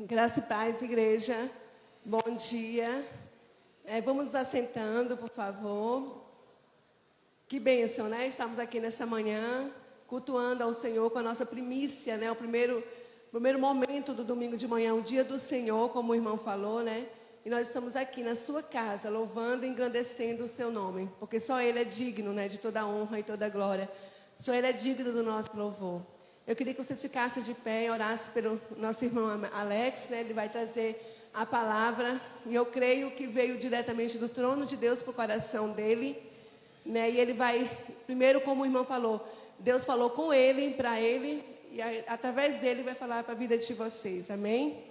Graça e paz, igreja. Bom dia. Vamos nos assentando, por favor. Que bênção, né? Estamos aqui nessa manhã, cultuando ao Senhor com a nossa primícia, né? O primeiro momento do domingo de manhã, o dia do Senhor, como o irmão falou, né? E nós estamos aqui na sua casa, louvando e engrandecendo o seu nome, porque só Ele é digno, né? De toda a honra e toda a glória. Só Ele é digno do nosso louvor. Eu queria que vocês ficassem de pé e orassem pelo nosso irmão Alex, né? Ele vai trazer a palavra, e eu creio que veio diretamente do trono de Deus para o coração dele, né? E ele vai, primeiro, como o irmão falou, Deus falou com ele, para ele, e através dele vai falar para a vida de vocês, amém?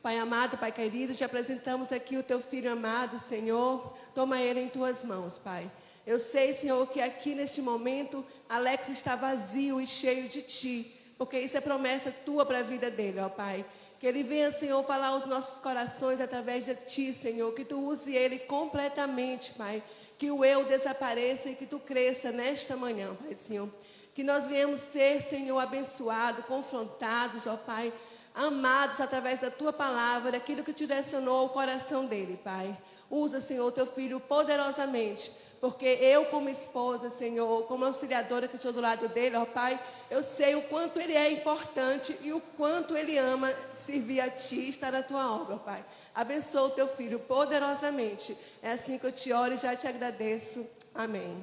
Pai amado, Pai querido, te apresentamos aqui o teu filho amado, Senhor, toma ele em tuas mãos, Pai. Eu sei, Senhor, que aqui neste momento, Alex está vazio e cheio de Ti, porque isso é promessa Tua para a vida dele, ó Pai. Que ele venha, Senhor, falar aos nossos corações através de Ti, Senhor, que Tu use ele completamente, Pai. Que o eu desapareça e que Tu cresça nesta manhã, Pai, Senhor. Que nós venhamos ser, Senhor, abençoados, confrontados, ó Pai, amados através da Tua palavra, daquilo que Te direcionou o coração dele, Pai. Usa, Senhor, Teu filho poderosamente, porque eu, como esposa, Senhor, como auxiliadora que estou do lado dele, ó Pai, eu sei o quanto ele é importante e o quanto ele ama servir a Ti e estar na Tua obra, ó Pai. Abençoa o Teu filho poderosamente. É assim que eu te oro e já te agradeço. Amém.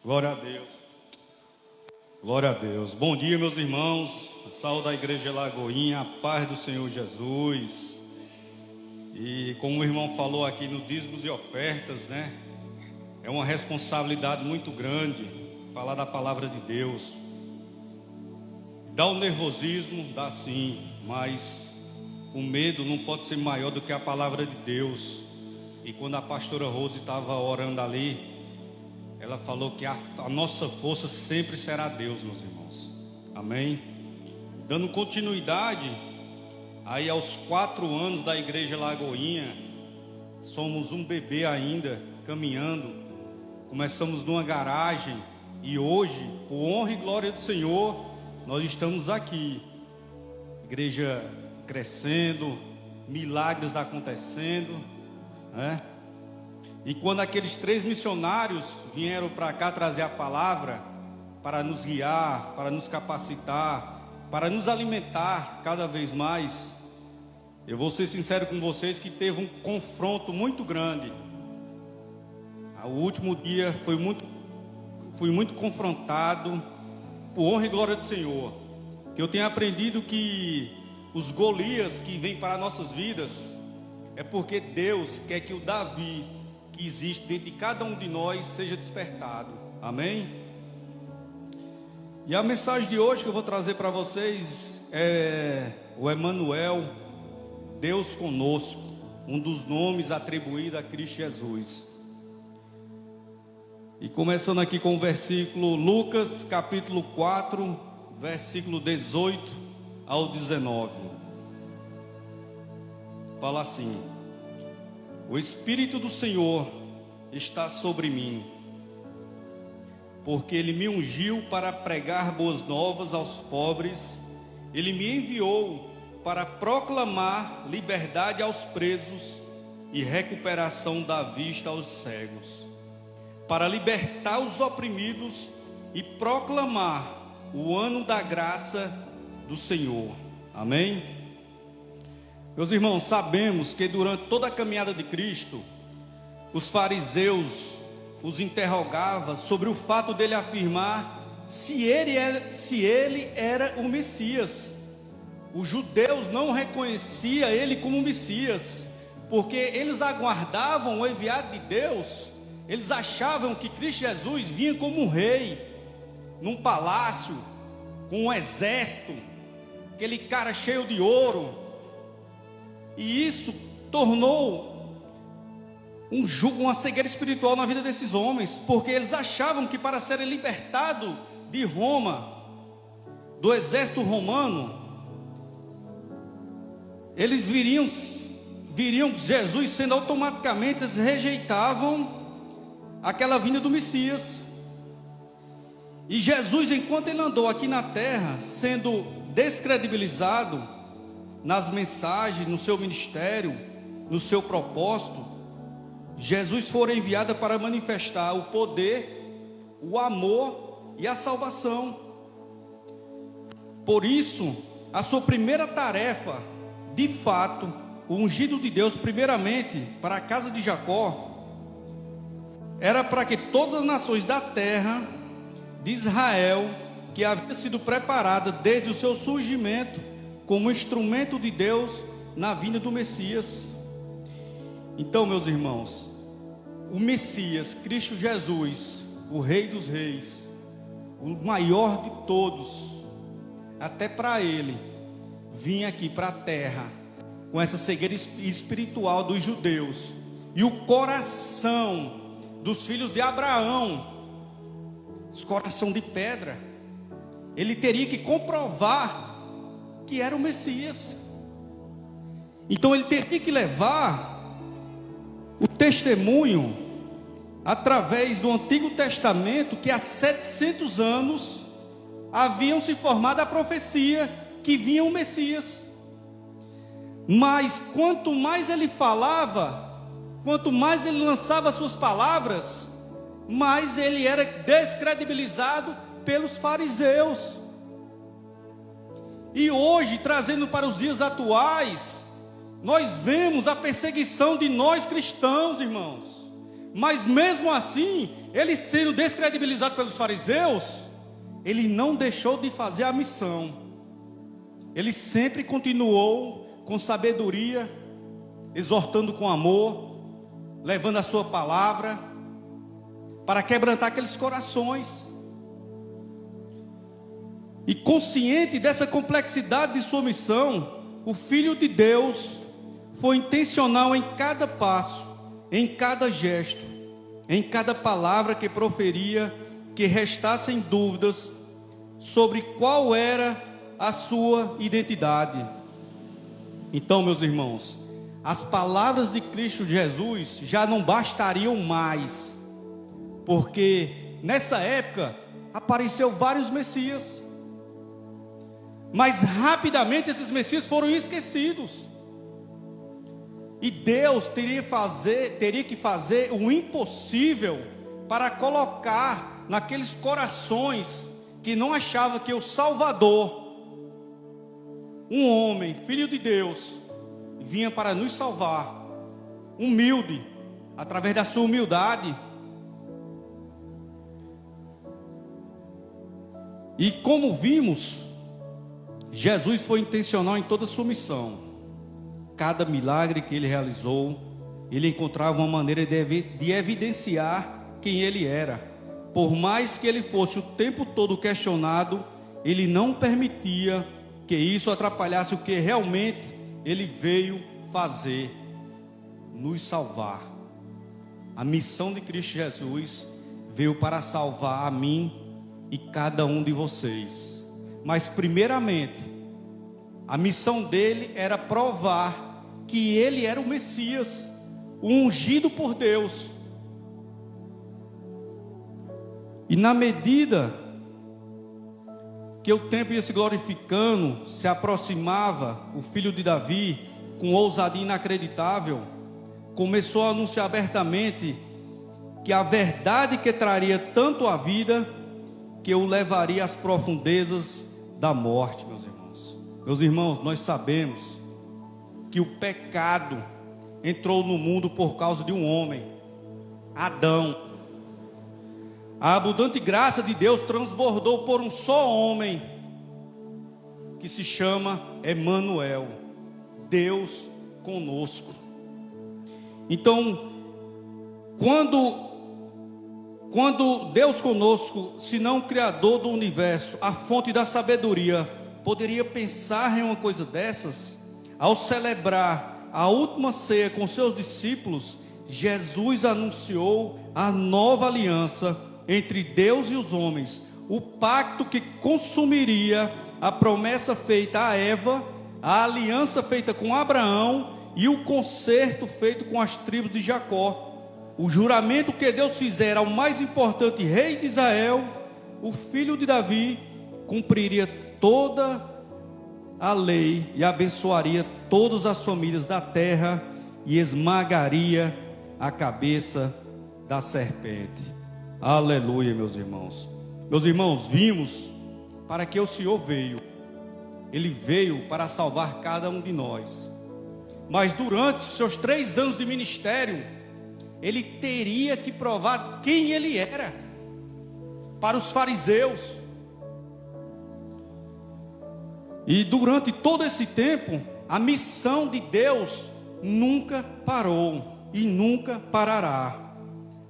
Glória a Deus. Glória a Deus. Bom dia, meus irmãos. Saúde da Igreja Lagoinha, a paz do Senhor Jesus. E como o irmão falou aqui no dízimos e ofertas, né? É uma responsabilidade muito grande falar da palavra de Deus. Dá um nervosismo, dá sim, mas o medo não pode ser maior do que a palavra de Deus. E quando a pastora Rose estava orando ali, ela falou que a nossa força sempre será Deus, meus irmãos. Amém? Dando continuidade, aí aos 4 anos da Igreja Lagoinha, somos um bebê ainda, caminhando. Começamos numa garagem e hoje, por honra e glória do Senhor, nós estamos aqui. Igreja crescendo, milagres acontecendo, né? E quando aqueles 3 missionários vieram para cá trazer a palavra, para nos guiar, para nos capacitar, para nos alimentar cada vez mais, eu vou ser sincero com vocês que teve um confronto muito grande. O último dia fui muito confrontado, por honra e glória do Senhor. Que eu tenho aprendido que os Golias que vêm para nossas vidas é porque Deus quer que o Davi que existe dentro de cada um de nós seja despertado. Amém? E a mensagem de hoje que eu vou trazer para vocês é o Emanuel, Deus conosco, um dos nomes atribuídos a Cristo Jesus. E começando aqui com o versículo Lucas capítulo 4, versículo 18 ao 19. Fala assim: o Espírito do Senhor está sobre mim, porque Ele me ungiu para pregar boas novas aos pobres. Ele me enviou para proclamar liberdade aos presos e recuperação da vista aos cegos, para libertar os oprimidos e proclamar o ano da graça do Senhor. Amém? Meus irmãos, sabemos que durante toda a caminhada de Cristo, os fariseus os interrogavam sobre o fato dele afirmar se ele era o Messias. Os judeus não reconheciam ele como Messias, porque eles aguardavam o enviado de Deus. Eles achavam que Cristo Jesus vinha como um rei, num palácio, com um exército, aquele cara cheio de ouro. E isso tornou uma cegueira espiritual na vida desses homens, porque eles achavam que para serem libertados de Roma, do exército romano, eles viriam Jesus sendo automaticamente, eles rejeitavam aquela vinda do Messias. E Jesus, enquanto ele andou aqui na terra, sendo descredibilizado, nas mensagens, no seu ministério, no seu propósito, Jesus foi enviado para manifestar o poder, o amor e a salvação. Por isso, a sua primeira tarefa, de fato, o ungido de Deus, primeiramente, para a casa de Jacó, era para que todas as nações da terra de Israel, que havia sido preparada desde o seu surgimento, como instrumento de Deus na vinda do Messias. Então, meus irmãos, o Messias, Cristo Jesus, o Rei dos Reis, o maior de todos, até para ele, vinha aqui para a terra, com essa cegueira espiritual dos judeus, e o coração dos filhos de Abraão, esse coração de pedra, ele teria que comprovar que era o Messias. Então ele teria que levar o testemunho através do Antigo Testamento, que há 700 anos haviam se formado a profecia que vinha o Messias. Mas quanto mais ele falava, quanto mais ele lançava suas palavras, mais ele era descredibilizado pelos fariseus. E hoje, trazendo para os dias atuais, nós vemos a perseguição de nós cristãos, irmãos. Mas mesmo assim, ele sendo descredibilizado pelos fariseus, ele não deixou de fazer a missão. Ele sempre continuou com sabedoria, exortando com amor, levando a sua palavra, para quebrantar aqueles corações. E consciente dessa complexidade de sua missão, o Filho de Deus foi intencional em cada passo, em cada gesto, em cada palavra que proferia, que restassem dúvidas sobre qual era a sua identidade. Então, meus irmãos, as palavras de Cristo Jesus já não bastariam mais, porque nessa época apareceu vários Messias, mas rapidamente esses Messias foram esquecidos. E Deus teria que fazer o impossível para colocar naqueles corações que não achavam que o Salvador, um homem, Filho de Deus, vinha para nos salvar, humilde, através da sua humildade. E como vimos, Jesus foi intencional em toda a sua missão. Cada milagre que ele realizou, ele encontrava uma maneira de evidenciar quem ele era. Por mais que ele fosse o tempo todo questionado, ele não permitia que isso atrapalhasse o que realmente ele veio fazer: nos salvar. A missão de Cristo Jesus veio para salvar a mim e cada um de vocês. Mas primeiramente, a missão dele era provar que ele era o Messias, o ungido por Deus. E na medida que o tempo ia se glorificando, se aproximava o filho de Davi, com ousadia inacreditável, começou a anunciar abertamente que a verdade que traria tanto a vida, que o levaria às profundezas da morte, meus irmãos. Meus irmãos, nós sabemos que o pecado entrou no mundo por causa de um homem, Adão. A abundante graça de Deus transbordou por um só homem, que se chama Emanuel, Deus conosco. Então, quando Deus conosco, se não o Criador do universo, a fonte da sabedoria, poderia pensar em uma coisa dessas? Ao celebrar a última ceia com seus discípulos, Jesus anunciou a nova aliança entre Deus e os homens, o pacto que consumiria a promessa feita a Eva, a aliança feita com Abraão e o concerto feito com as tribos de Jacó. O juramento que Deus fizera ao mais importante rei de Israel, o filho de Davi, cumpriria toda a lei e abençoaria todas as famílias da terra e esmagaria a cabeça da serpente. Aleluia, meus irmãos. Meus irmãos, vimos para que o Senhor veio. Ele veio para salvar cada um de nós. Mas durante os seus 3 anos de ministério, ele teria que provar quem ele era para os fariseus. E durante todo esse tempo, a missão de Deus nunca parou e nunca parará.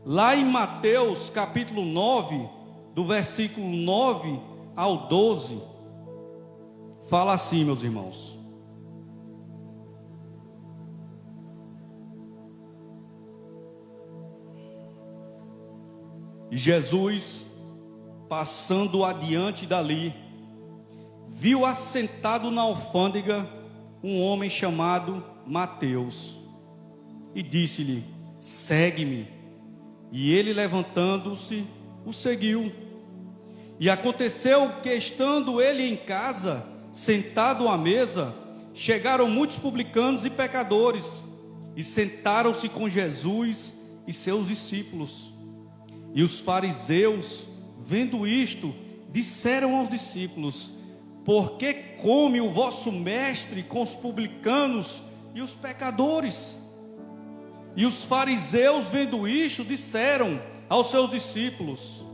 Lá em Mateus capítulo 9, do versículo 9 ao 12, fala assim, meus irmãos: e Jesus, passando adiante dali, viu assentado na alfândega um homem chamado Mateus, e disse-lhe: segue-me. E ele, levantando-se, o seguiu. E aconteceu que, estando ele em casa, sentado à mesa, chegaram muitos publicanos e pecadores, e sentaram-se com Jesus e seus discípulos. E os fariseus, vendo isto, disseram aos discípulos: por que come o vosso mestre com os publicanos e os pecadores? E os fariseus, vendo isto, disseram aos seus discípulos.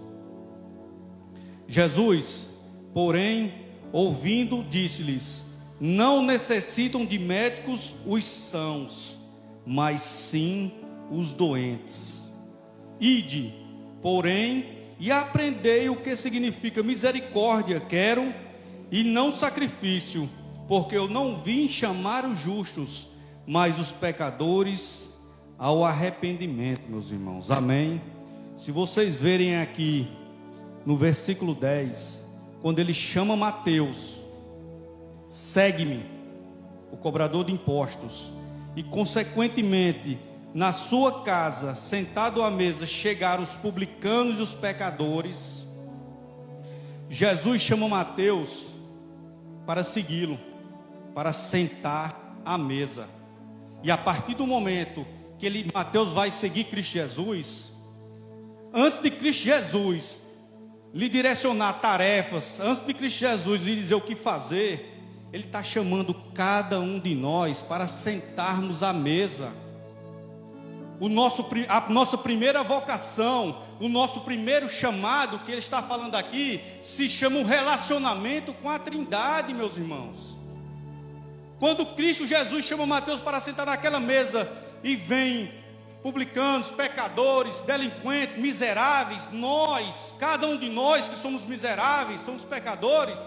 Jesus, porém, ouvindo, disse-lhes: não necessitam de médicos os sãos, mas sim os doentes. Ide, porém, e aprendei o que significa misericórdia quero, e não sacrifício, porque eu não vim chamar os justos, mas os pecadores ao arrependimento, meus irmãos. Amém? Se vocês verem aqui no versículo 10, quando ele chama Mateus: segue-me, o cobrador de impostos, e consequentemente na sua casa, sentado à mesa, chegaram os publicanos e os pecadores. Jesus chama Mateus para segui-lo, para sentar à mesa. E a partir do momento que Mateus vai seguir Cristo Jesus, antes de Cristo Jesus lhe direcionar tarefas, antes de Cristo Jesus lhe dizer o que fazer, ele está chamando cada um de nós para sentarmos à mesa. A nossa primeira vocação, o nosso primeiro chamado que ele está falando aqui, se chama um relacionamento com a Trindade, meus irmãos. Quando Cristo Jesus chama Mateus para sentar naquela mesa, e vem publicanos, pecadores, delinquentes, miseráveis, nós, cada um de nós que somos miseráveis, somos pecadores,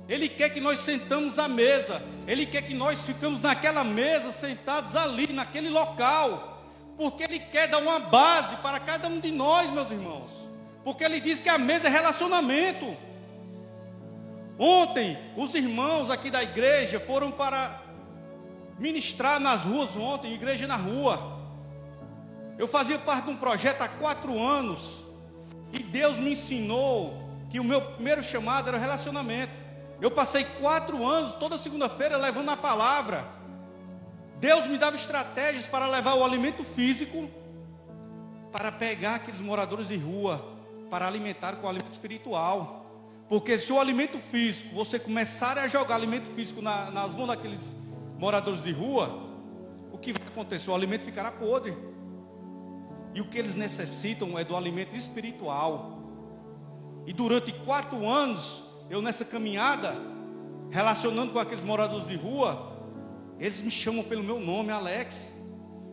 ele quer que nós sentamos à mesa, ele quer que nós ficamos naquela mesa, sentados ali, naquele local, porque ele quer dar uma base para cada um de nós, meus irmãos, porque ele diz que a mesa é relacionamento. Ontem, os irmãos aqui da igreja foram para ministrar nas ruas ontem, igreja na rua. Eu fazia parte de um projeto há 4 anos, e Deus me ensinou que o meu primeiro chamado era relacionamento. Eu passei 4 anos, toda segunda-feira, levando a palavra. Deus me dava estratégias para levar o alimento físico, para pegar aqueles moradores de rua, para alimentar com o alimento espiritual. Porque se o alimento físico, você começar a jogar alimento físico nas mãos daqueles moradores de rua, o que vai acontecer? O alimento ficará podre. E o que eles necessitam é do alimento espiritual. E durante 4 anos, eu nessa caminhada, relacionando com aqueles moradores de rua, eles me chamam pelo meu nome, Alex.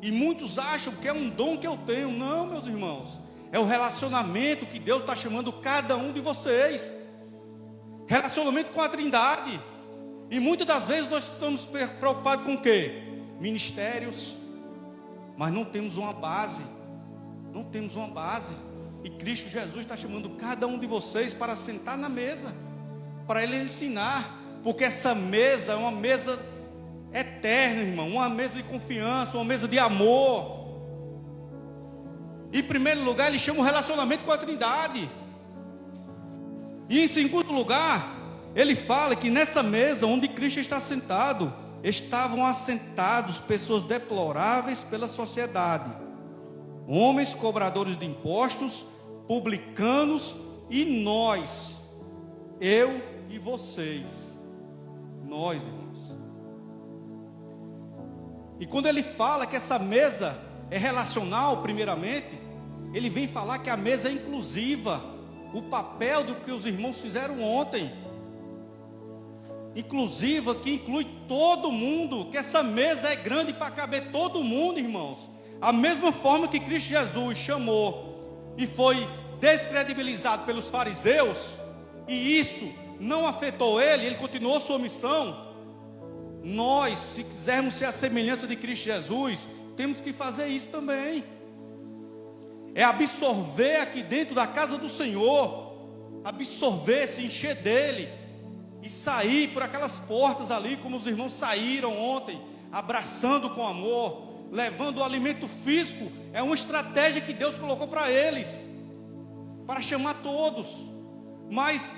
E muitos acham que é um dom que eu tenho. Não, meus irmãos, é o relacionamento que Deus está chamando cada um de vocês. Relacionamento com a Trindade. E muitas das vezes nós estamos preocupados com o quê? Ministérios. Mas não temos uma base. Não temos uma base. E Cristo Jesus está chamando cada um de vocês para sentar na mesa, para Ele ensinar. Porque essa mesa é uma mesa eterna, irmão. Uma mesa de confiança, uma mesa de amor. Em primeiro lugar, Ele chama o relacionamento com a Trindade. E em segundo lugar, ele fala que nessa mesa onde Cristo está sentado, estavam assentados pessoas deploráveis pela sociedade, homens cobradores de impostos, publicanos e nós, eu e vocês, nós, irmãos. E quando ele fala que essa mesa é relacional, primeiramente, ele vem falar que a mesa é inclusiva, o papel do que os irmãos fizeram ontem, inclusiva, que inclui todo mundo, que essa mesa é grande para caber todo mundo, irmãos. A mesma forma que Cristo Jesus chamou e foi descredibilizado pelos fariseus, e isso não afetou ele continuou sua missão. Nós, se quisermos ser a semelhança de Cristo Jesus, temos que fazer isso também. É absorver aqui dentro da casa do Senhor, absorver, se encher dele, e sair por aquelas portas ali, como os irmãos saíram ontem, abraçando com amor, levando o alimento físico. É uma estratégia que Deus colocou para eles, para chamar todos. Mas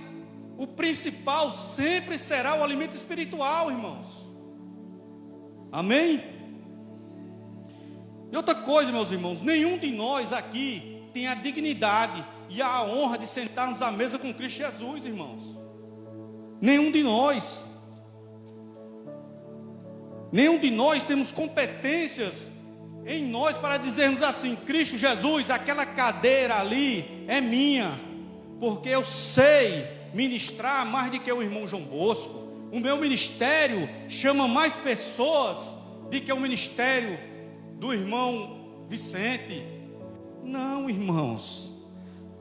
o principal sempre será o alimento espiritual, irmãos. Amém? E outra coisa, meus irmãos, nenhum de nós aqui tem a dignidade e a honra de sentarmos à mesa com Cristo Jesus, irmãos. Nenhum de nós. Nenhum de nós temos competências em nós para dizermos assim: Cristo Jesus, aquela cadeira ali é minha, porque eu sei ministrar mais do que o irmão João Bosco. O meu ministério chama mais pessoas do que o ministério do irmão Vicente. Não, irmãos,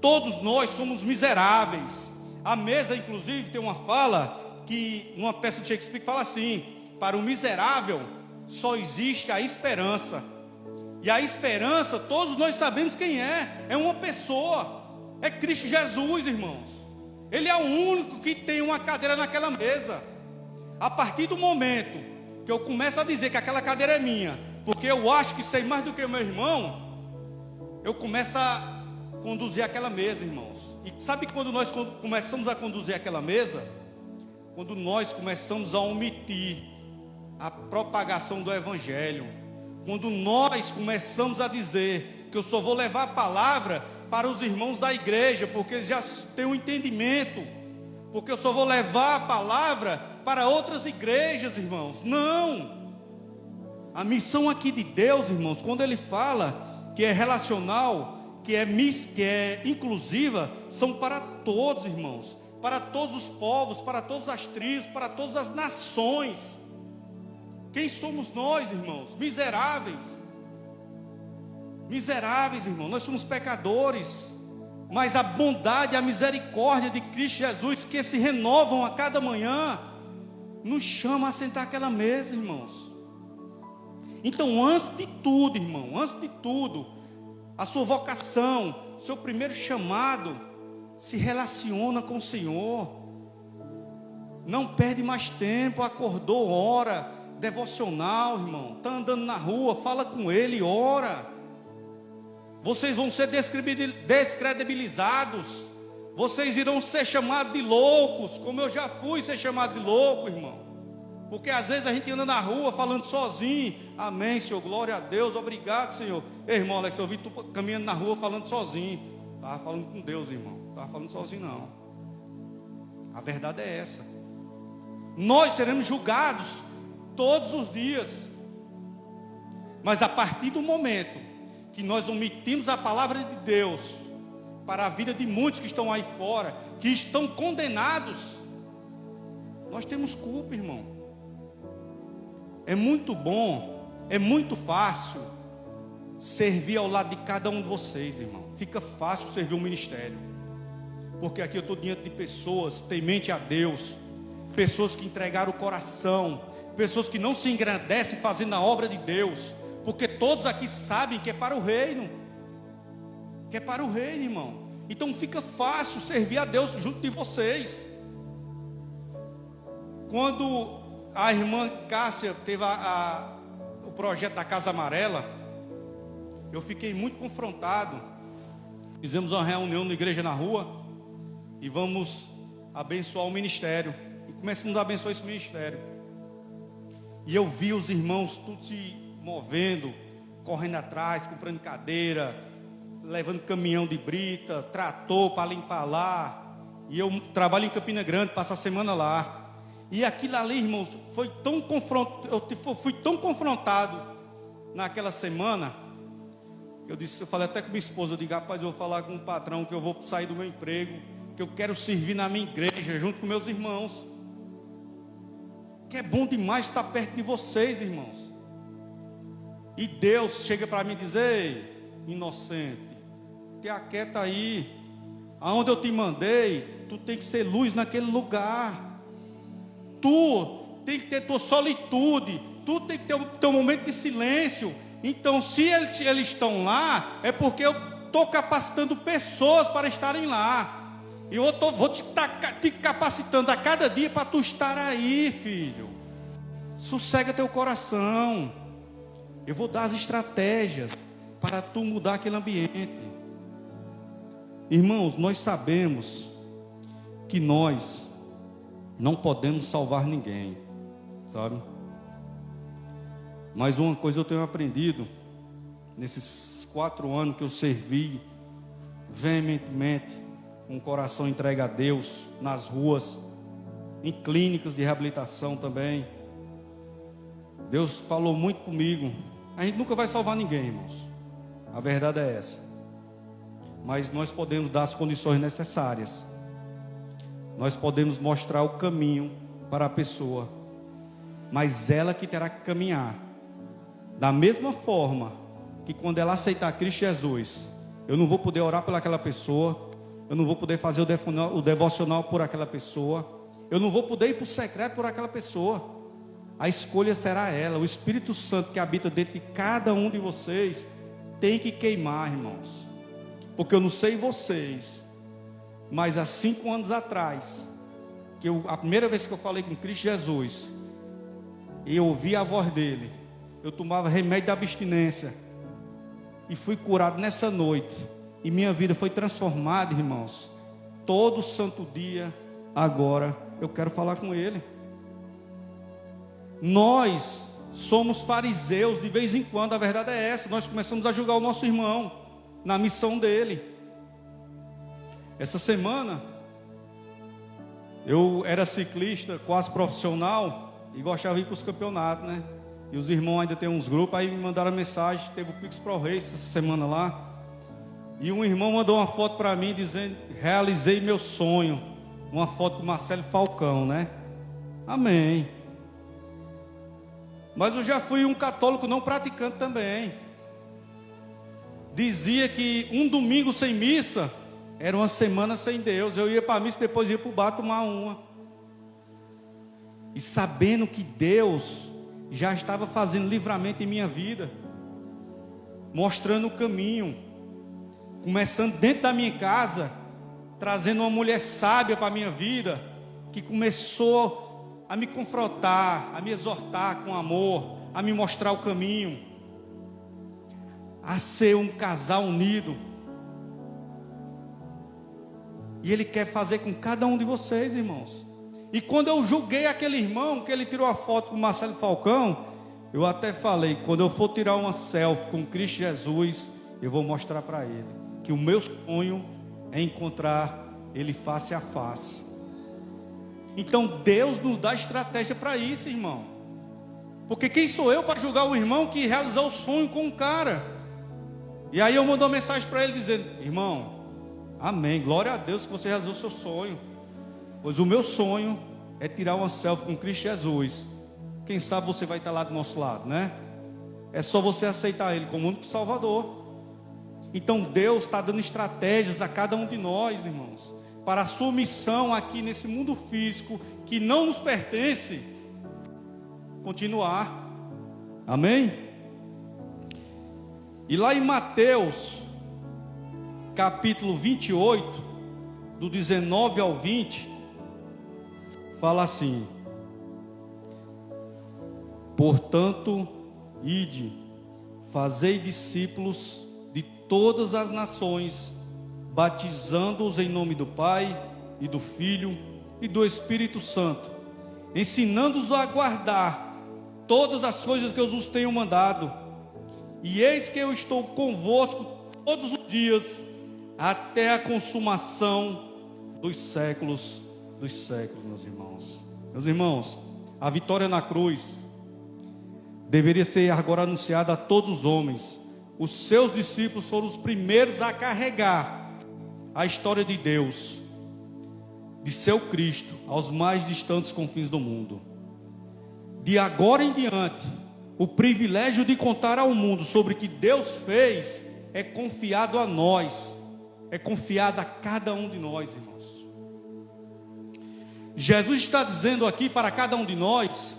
todos nós somos miseráveis. A mesa, inclusive, tem uma fala, que uma peça de Shakespeare que fala assim: para o miserável só existe a esperança. E a esperança, todos nós sabemos quem é uma pessoa, é Cristo Jesus, irmãos. Ele é o único que tem uma cadeira naquela mesa. A partir do momento que eu começo a dizer que aquela cadeira é minha, porque eu acho que sei mais do que o meu irmão, eu começo a conduzir aquela mesa, irmãos. E sabe quando nós começamos a conduzir aquela mesa? Quando nós começamos a omitir a propagação do Evangelho. Quando nós começamos a dizer que eu só vou levar a palavra para os irmãos da igreja, porque eles já têm um entendimento, porque eu só vou levar a palavra para outras igrejas, irmãos. Não! A missão aqui de Deus, irmãos, quando Ele fala que é relacional, que é inclusiva, são para todos, irmãos, para todos os povos, para todas as tribos, para todas as nações. Quem somos nós, irmãos? Miseráveis. Miseráveis, irmãos, nós somos pecadores, mas a bondade e a misericórdia de Cristo Jesus, que se renovam a cada manhã, nos chama a sentar àquela mesa, irmãos. Então, antes de tudo, irmão, antes de tudo, a sua vocação, seu primeiro chamado, se relaciona com o Senhor. Não perde mais tempo, acordou, ora, devocional, irmão, está andando na rua, fala com Ele, ora. Vocês vão ser descredibilizados, vocês irão ser chamados de loucos, como eu já fui ser chamado de louco, irmão. Porque às vezes a gente anda na rua falando sozinho. Amém, Senhor, glória a Deus, obrigado, Senhor. Ei, irmão Alex, eu vi tu caminhando na rua falando sozinho. Estava falando com Deus, irmão, não estava falando sozinho não. A verdade é essa. Nós seremos julgados todos os dias. Mas a partir do momento que nós omitimos a palavra de Deus para a vida de muitos que estão aí fora, que estão condenados, nós temos culpa, irmão. É muito bom, é muito fácil servir ao lado de cada um de vocês, irmão. Fica fácil servir o ministério, porque aqui eu estou diante de pessoas temente a Deus, pessoas que entregaram o coração, pessoas que não se engrandecem fazendo a obra de Deus, porque todos aqui sabem que é para o reino, irmão. Então fica fácil servir a Deus junto de vocês. Quando a irmã Cássia teve o projeto da Casa Amarela, eu fiquei muito confrontado. Fizemos uma reunião na igreja na rua e vamos abençoar o ministério. começamos a abençoar esse ministério. E eu vi os irmãos tudo se movendo, correndo atrás, comprando cadeira, levando caminhão de brita, trator para limpar lá. E eu trabalho em Campina Grande, passo a semana lá. E aquilo ali, irmãos, foi tão eu fui tão confrontado naquela semana. Eu falei até com minha esposa, eu digo, rapaz, eu vou falar com o patrão que eu vou sair do meu emprego, que eu quero servir na minha igreja, junto com meus irmãos. Que é bom demais estar perto de vocês, irmãos. E Deus chega para mim e diz, ei, inocente, te aquieta aí. Aonde eu te mandei, tu tem que ser luz naquele lugar. Tu tem que ter tua solitude, tu tem que ter o teu momento de silêncio. Então, se eles estão lá, é porque eu estou capacitando pessoas para estarem lá. E eu vou te capacitando a cada dia para tu estar aí, filho. Sossega teu coração. Eu vou dar as estratégias para tu mudar aquele ambiente. Irmãos, nós sabemos que nós não podemos salvar ninguém, sabe? Mas uma coisa eu tenho aprendido nesses 4 anos que eu servi veementemente, com o coração entregue a Deus, nas ruas, em clínicas de reabilitação também. Deus falou muito comigo. A gente nunca vai salvar ninguém, irmãos. A verdade é essa. Mas nós podemos dar as condições necessárias. Nós podemos mostrar o caminho para a pessoa. Mas ela que terá que caminhar. Da mesma forma que quando ela aceitar Cristo Jesus, eu não vou poder orar pelaquela pessoa. Eu não vou poder fazer o devocional por aquela pessoa. Eu não vou poder ir para o secreto por aquela pessoa. A escolha será ela. O Espírito Santo que habita dentro de cada um de vocês tem que queimar, irmãos. Porque eu não sei vocês, mas há 5 anos atrás, a primeira vez que eu falei com Cristo Jesus, e eu ouvi a voz dele, eu tomava remédio da abstinência e fui curado nessa noite. E minha vida foi transformada, irmãos. Todo santo dia, agora, eu quero falar com Ele. Nós somos fariseus de vez em quando, a verdade é essa. Nós começamos a julgar o nosso irmão na missão dele. Essa semana, eu era ciclista, quase profissional, e gostava de ir para os campeonatos, né? E os irmãos ainda tem uns grupos, aí me mandaram mensagem, teve o Pix Pro Race essa semana lá. E um irmão mandou uma foto para mim dizendo, realizei meu sonho. Uma foto do Marcelo Falcão, né? Amém. Mas eu já fui um católico não praticante também. Dizia que um domingo sem missa era uma semana sem Deus. Eu ia para a missa e depois ia para o bar tomar uma. E sabendo que Deus já estava fazendo livramento em minha vida, mostrando o caminho. Começando dentro da minha casa, trazendo uma mulher sábia para a minha vida, que começou a me confrontar, a me exortar com amor, a me mostrar o caminho, a ser um casal unido. E Ele quer fazer com cada um de vocês, irmãos. E quando eu julguei aquele irmão, que ele tirou a foto com o Marcelo Falcão, eu até falei, quando eu for tirar uma selfie com Cristo Jesus, eu vou mostrar para ele que o meu sonho é encontrar Ele face a face. Então Deus nos dá estratégia para isso, irmão. Porque quem sou eu para julgar o irmão que realizou o sonho com um cara? E aí eu mando uma mensagem para ele dizendo, irmão, amém, glória a Deus que você realizou o seu sonho. Pois o meu sonho é tirar uma selfie com Cristo Jesus. Quem sabe você vai estar lá do nosso lado, né? É só você aceitar Ele como único Salvador. Então Deus está dando estratégias a cada um de nós, irmãos, para a sua missão aqui nesse mundo físico que não nos pertence, continuar. Amém? E lá em Mateus, capítulo 28, do 19 ao 20, fala assim: portanto, ide, fazei discípulos de todas as nações, batizando-os em nome do Pai, e do Filho, e do Espírito Santo, ensinando-os a guardar todas as coisas que eu vos tenho mandado. E eis que eu estou convosco todos os dias, até a consumação dos séculos dos séculos, meus irmãos. Meus irmãos, a vitória na cruz deveria ser agora anunciada a todos os homens. Os seus discípulos foram os primeiros a carregar a história de Deus, de seu Cristo, aos mais distantes confins do mundo. De agora em diante, o privilégio de contar ao mundo sobre o que Deus fez é confiado a nós, é confiado a cada um de nós, irmãos. Jesus está dizendo aqui para cada um de nós,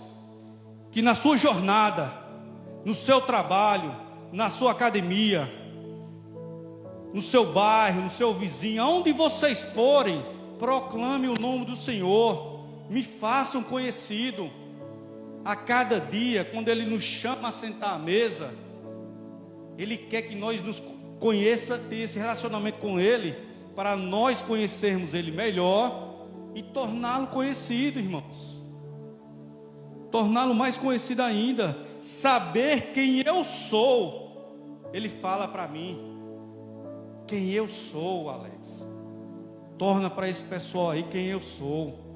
que na sua jornada, no seu trabalho, na sua academia, no seu bairro, no seu vizinho, aonde vocês forem, proclame o nome do Senhor, me façam conhecido. A cada dia, quando Ele nos chama a sentar à mesa, Ele quer que nós nos conheça, tenha esse relacionamento com Ele, para nós conhecermos Ele melhor e torná-lo conhecido, irmãos. Torná-lo mais conhecido ainda, saber quem eu sou. Ele fala para mim, quem eu sou, Alex. Torna para esse pessoal aí quem eu sou.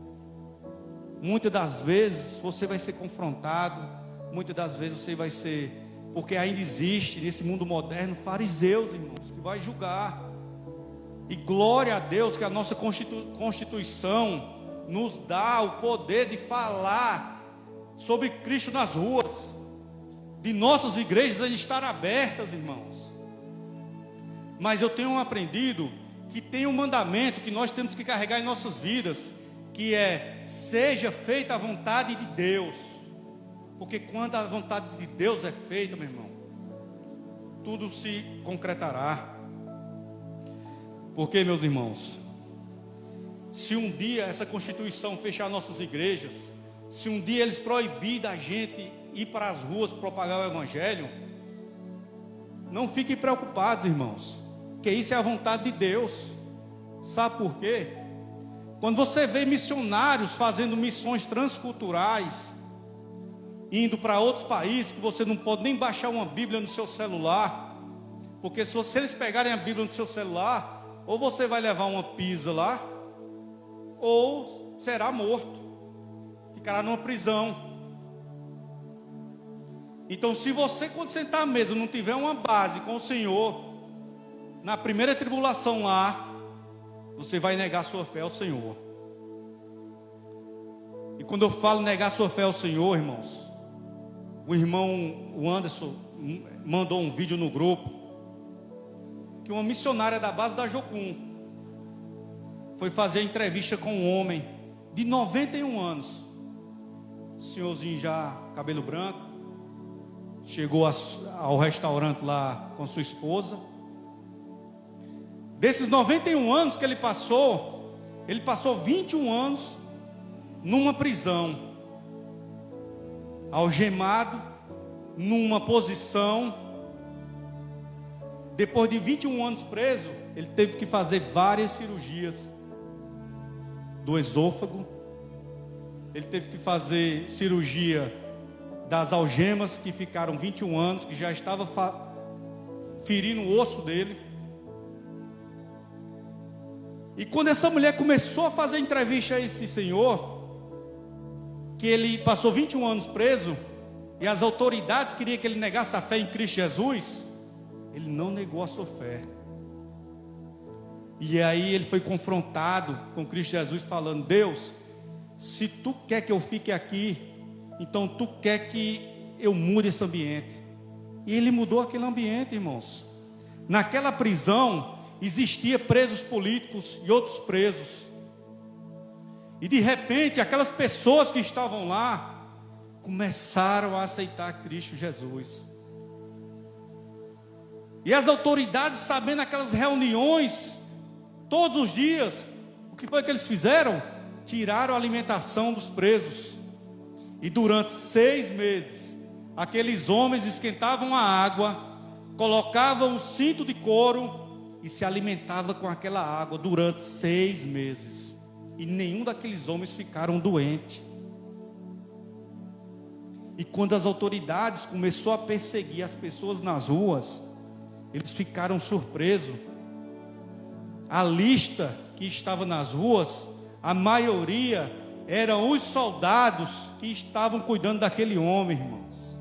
Muitas das vezes você vai ser confrontado, muitas das vezes você vai ser, porque ainda existe nesse mundo moderno fariseus, irmãos, que vai julgar. E glória a Deus que a nossa Constituição nos dá o poder de falar sobre Cristo nas ruas, de nossas igrejas estar abertas, irmãos. Mas eu tenho aprendido que tem um mandamento que nós temos que carregar em nossas vidas, que é: seja feita a vontade de Deus. Porque quando a vontade de Deus é feita, meu irmão, tudo se concretará. Porque, meus irmãos, se um dia essa Constituição fechar nossas igrejas, se um dia eles proibirem da gente ir para as ruas propagar o Evangelho, não fiquem preocupados, irmãos, que isso é a vontade de Deus. Sabe por quê? Quando você vê missionários fazendo missões transculturais, indo para outros países, que você não pode nem baixar uma Bíblia no seu celular, porque se eles pegarem a Bíblia no seu celular, ou você vai levar uma pisa lá, ou será morto, ficará numa prisão. Então, se você, quando sentar à mesa, não tiver uma base com o Senhor, na primeira tribulação lá, você vai negar sua fé ao Senhor. E quando eu falo negar sua fé ao Senhor, irmãos, o Anderson mandou um vídeo no grupo, que uma missionária da base da Jocum foi fazer entrevista com um homem de 91 anos, senhorzinho já, cabelo branco, chegou ao restaurante lá com sua esposa. Desses 91 anos que ele passou 21 anos numa prisão, algemado, numa posição. Depois de 21 anos preso, ele teve que fazer várias cirurgias do esôfago. Ele teve que fazer cirurgia das algemas, que ficaram 21 anos, que já estava ferindo o osso dele. E quando essa mulher começou a fazer entrevista a esse senhor, que ele passou 21 anos preso, e as autoridades queriam que ele negasse a fé em Cristo Jesus, ele não negou a sua fé. E aí ele foi confrontado com Cristo Jesus, falando: Deus, se tu quer que eu fique aqui, então tu quer que eu mude esse ambiente. E ele mudou aquele ambiente, irmãos. Naquela prisão existia presos políticos e outros presos. E de repente aquelas pessoas que estavam lá começaram a aceitar Cristo Jesus. E as autoridades, sabendo aquelas reuniões todos os dias, o que foi que eles fizeram? Tiraram a alimentação dos presos. E durante 6 meses, aqueles homens esquentavam a água, colocavam o cinto de couro e se alimentavam com aquela água durante 6 meses. E nenhum daqueles homens ficaram doentes. E quando as autoridades começaram a perseguir as pessoas nas ruas, eles ficaram surpresos. A lista que estava nas ruas, a maioria eram os soldados que estavam cuidando daquele homem, irmãos.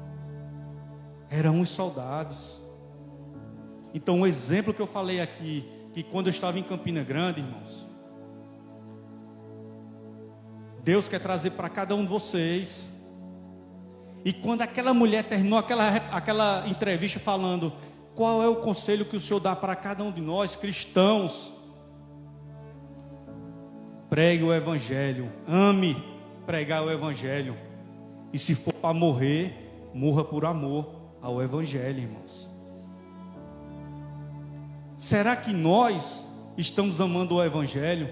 Eram os soldados. Então o exemplo que eu falei aqui, que quando eu estava em Campina Grande, irmãos, Deus quer trazer para cada um de vocês. E quando aquela mulher terminou aquela entrevista falando, qual é o conselho que o Senhor dá para cada um de nós, cristãos? Pregue o Evangelho, ame pregar o Evangelho. E se for para morrer, morra por amor ao Evangelho, irmãos. Será que nós estamos amando o Evangelho?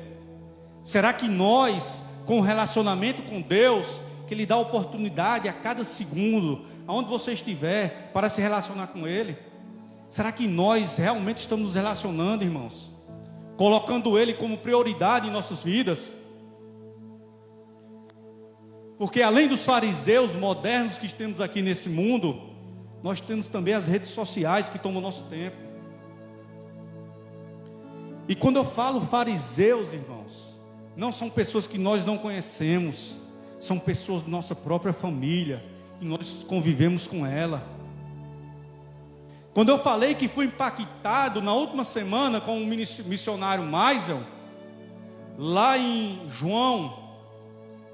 Será que nós, com o relacionamento com Deus, que Ele dá oportunidade a cada segundo, aonde você estiver, para se relacionar com Ele, será que nós realmente estamos nos relacionando, irmãos? Colocando Ele como prioridade em nossas vidas? Porque além dos fariseus modernos que temos aqui nesse mundo, nós temos também as redes sociais que tomam o nosso tempo. E quando eu falo fariseus, irmãos, não são pessoas que nós não conhecemos, são pessoas da nossa própria família, que nós convivemos com ela. Quando eu falei que fui impactado na última semana com o missionário Maisel, lá em João,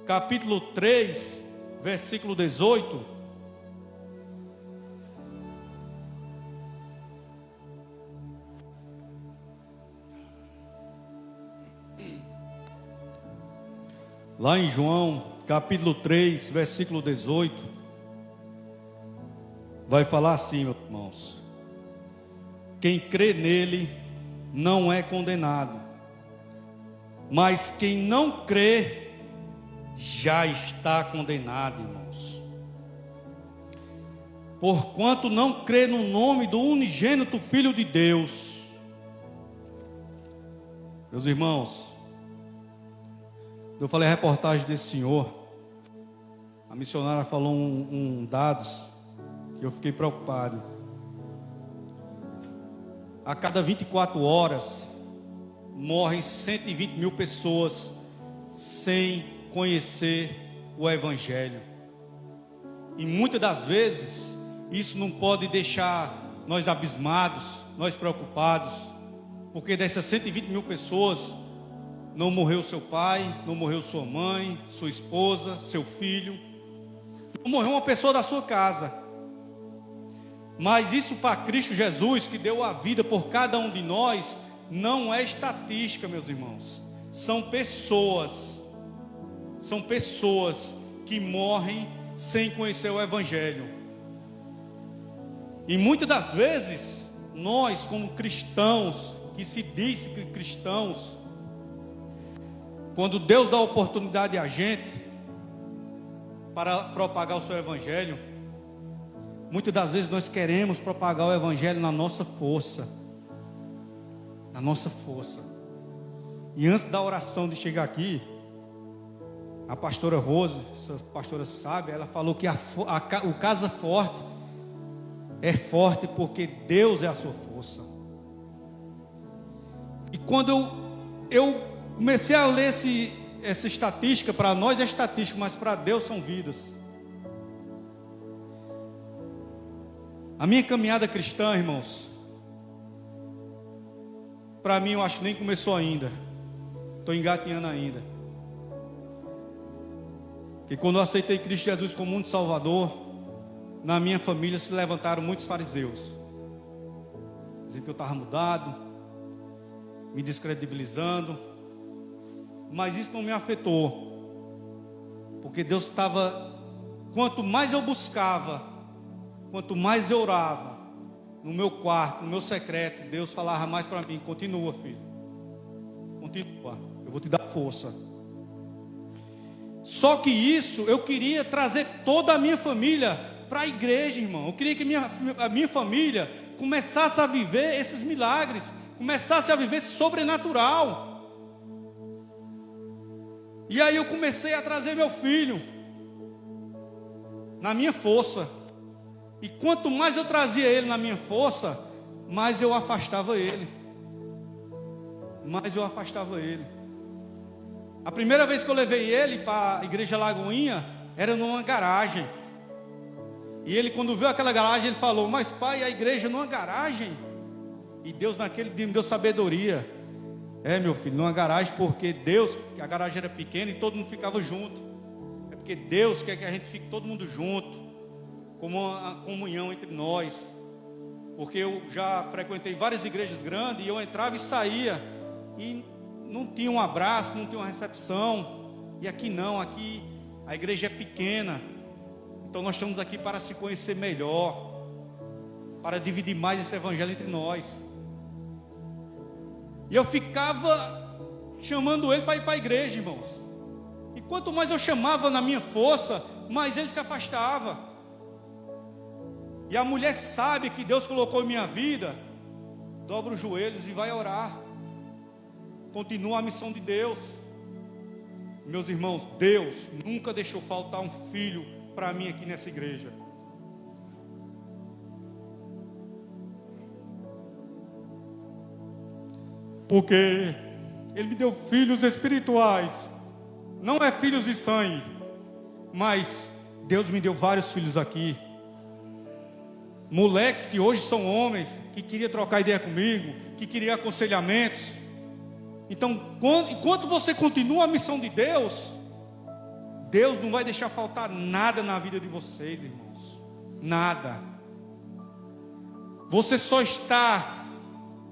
capítulo 3, versículo 18, lá em João, capítulo 3, versículo 18, vai falar assim, meus irmãos: quem crê nele não é condenado, mas quem não crê já está condenado, irmãos. Porquanto não crê no nome do unigênito Filho de Deus. Meus irmãos, eu falei a reportagem desse senhor, a missionária falou dados que eu fiquei preocupado. A cada 24 horas morrem 120 mil pessoas sem conhecer o Evangelho. E muitas das vezes isso não pode deixar nós abismados, nós preocupados, porque dessas 120 mil pessoas não morreu seu pai, não morreu sua mãe, sua esposa, seu filho, não morreu uma pessoa da sua casa. Mas isso para Cristo Jesus, que deu a vida por cada um de nós, não é estatística, meus irmãos. São pessoas que morrem sem conhecer o Evangelho. E muitas das vezes, nós como cristãos, que se diz que cristãos, quando Deus dá a oportunidade a gente para propagar o seu Evangelho, muitas das vezes nós queremos propagar o Evangelho na nossa força. Na nossa força. E antes da oração de chegar aqui, a pastora Rose, essa pastora sabe, ela falou que o casa forte é forte porque Deus é a sua força. E quando eu comecei a ler essa estatística, para nós é estatística, mas para Deus são vidas. A minha caminhada cristã, irmãos, para mim eu acho que nem começou ainda. Estou engatinhando ainda. Que quando eu aceitei Cristo Jesus como único Salvador, na minha família se levantaram muitos fariseus, dizendo que eu estava mudado, me descredibilizando. Mas isso não me afetou, porque Deus estava, quanto mais eu buscava, quanto mais eu orava, no meu quarto, no meu secreto, Deus falava mais para mim: continua, filho, continua, eu vou te dar força. Só que isso, eu queria trazer toda a minha família para a igreja, irmão. Eu queria que a minha família começasse a viver esses milagres, começasse a viver esse sobrenatural. E aí eu comecei a trazer meu filho. na minha força. E quanto mais eu trazia ele na minha força, mais eu afastava ele. Mais eu afastava ele. A primeira vez que eu levei ele para a igreja Lagoinha, era numa garagem. E ele, quando viu aquela garagem, ele falou: mas pai, a igreja numa garagem? E Deus naquele dia me deu sabedoria. É, meu filho, numa garagem, porque Deus, a garagem era pequena e todo mundo ficava junto. É porque Deus quer que a gente fique todo mundo junto, como uma comunhão entre nós. Porque eu já frequentei várias igrejas grandes e eu entrava e saía e não tinha um abraço, não tinha uma recepção. E aqui não, aqui a igreja é pequena. Então nós estamos aqui para se conhecer melhor, para dividir mais esse evangelho entre nós. E eu ficava chamando ele para ir para a igreja, irmãos. E quanto mais eu chamava na minha força, mais ele se afastava. E a mulher sabe que Deus colocou em minha vida, dobra os joelhos e vai orar. Continua a missão de Deus. Meus irmãos, Deus nunca deixou faltar um filho para mim aqui nessa igreja. Porque Ele me deu filhos espirituais. Não é filhos de sangue, mas Deus me deu vários filhos aqui. Moleques que hoje são homens, que queriam trocar ideia comigo, que queriam aconselhamentos. Então, enquanto você continua a missão de Deus, Deus não vai deixar faltar nada na vida de vocês, irmãos. Nada. Você só está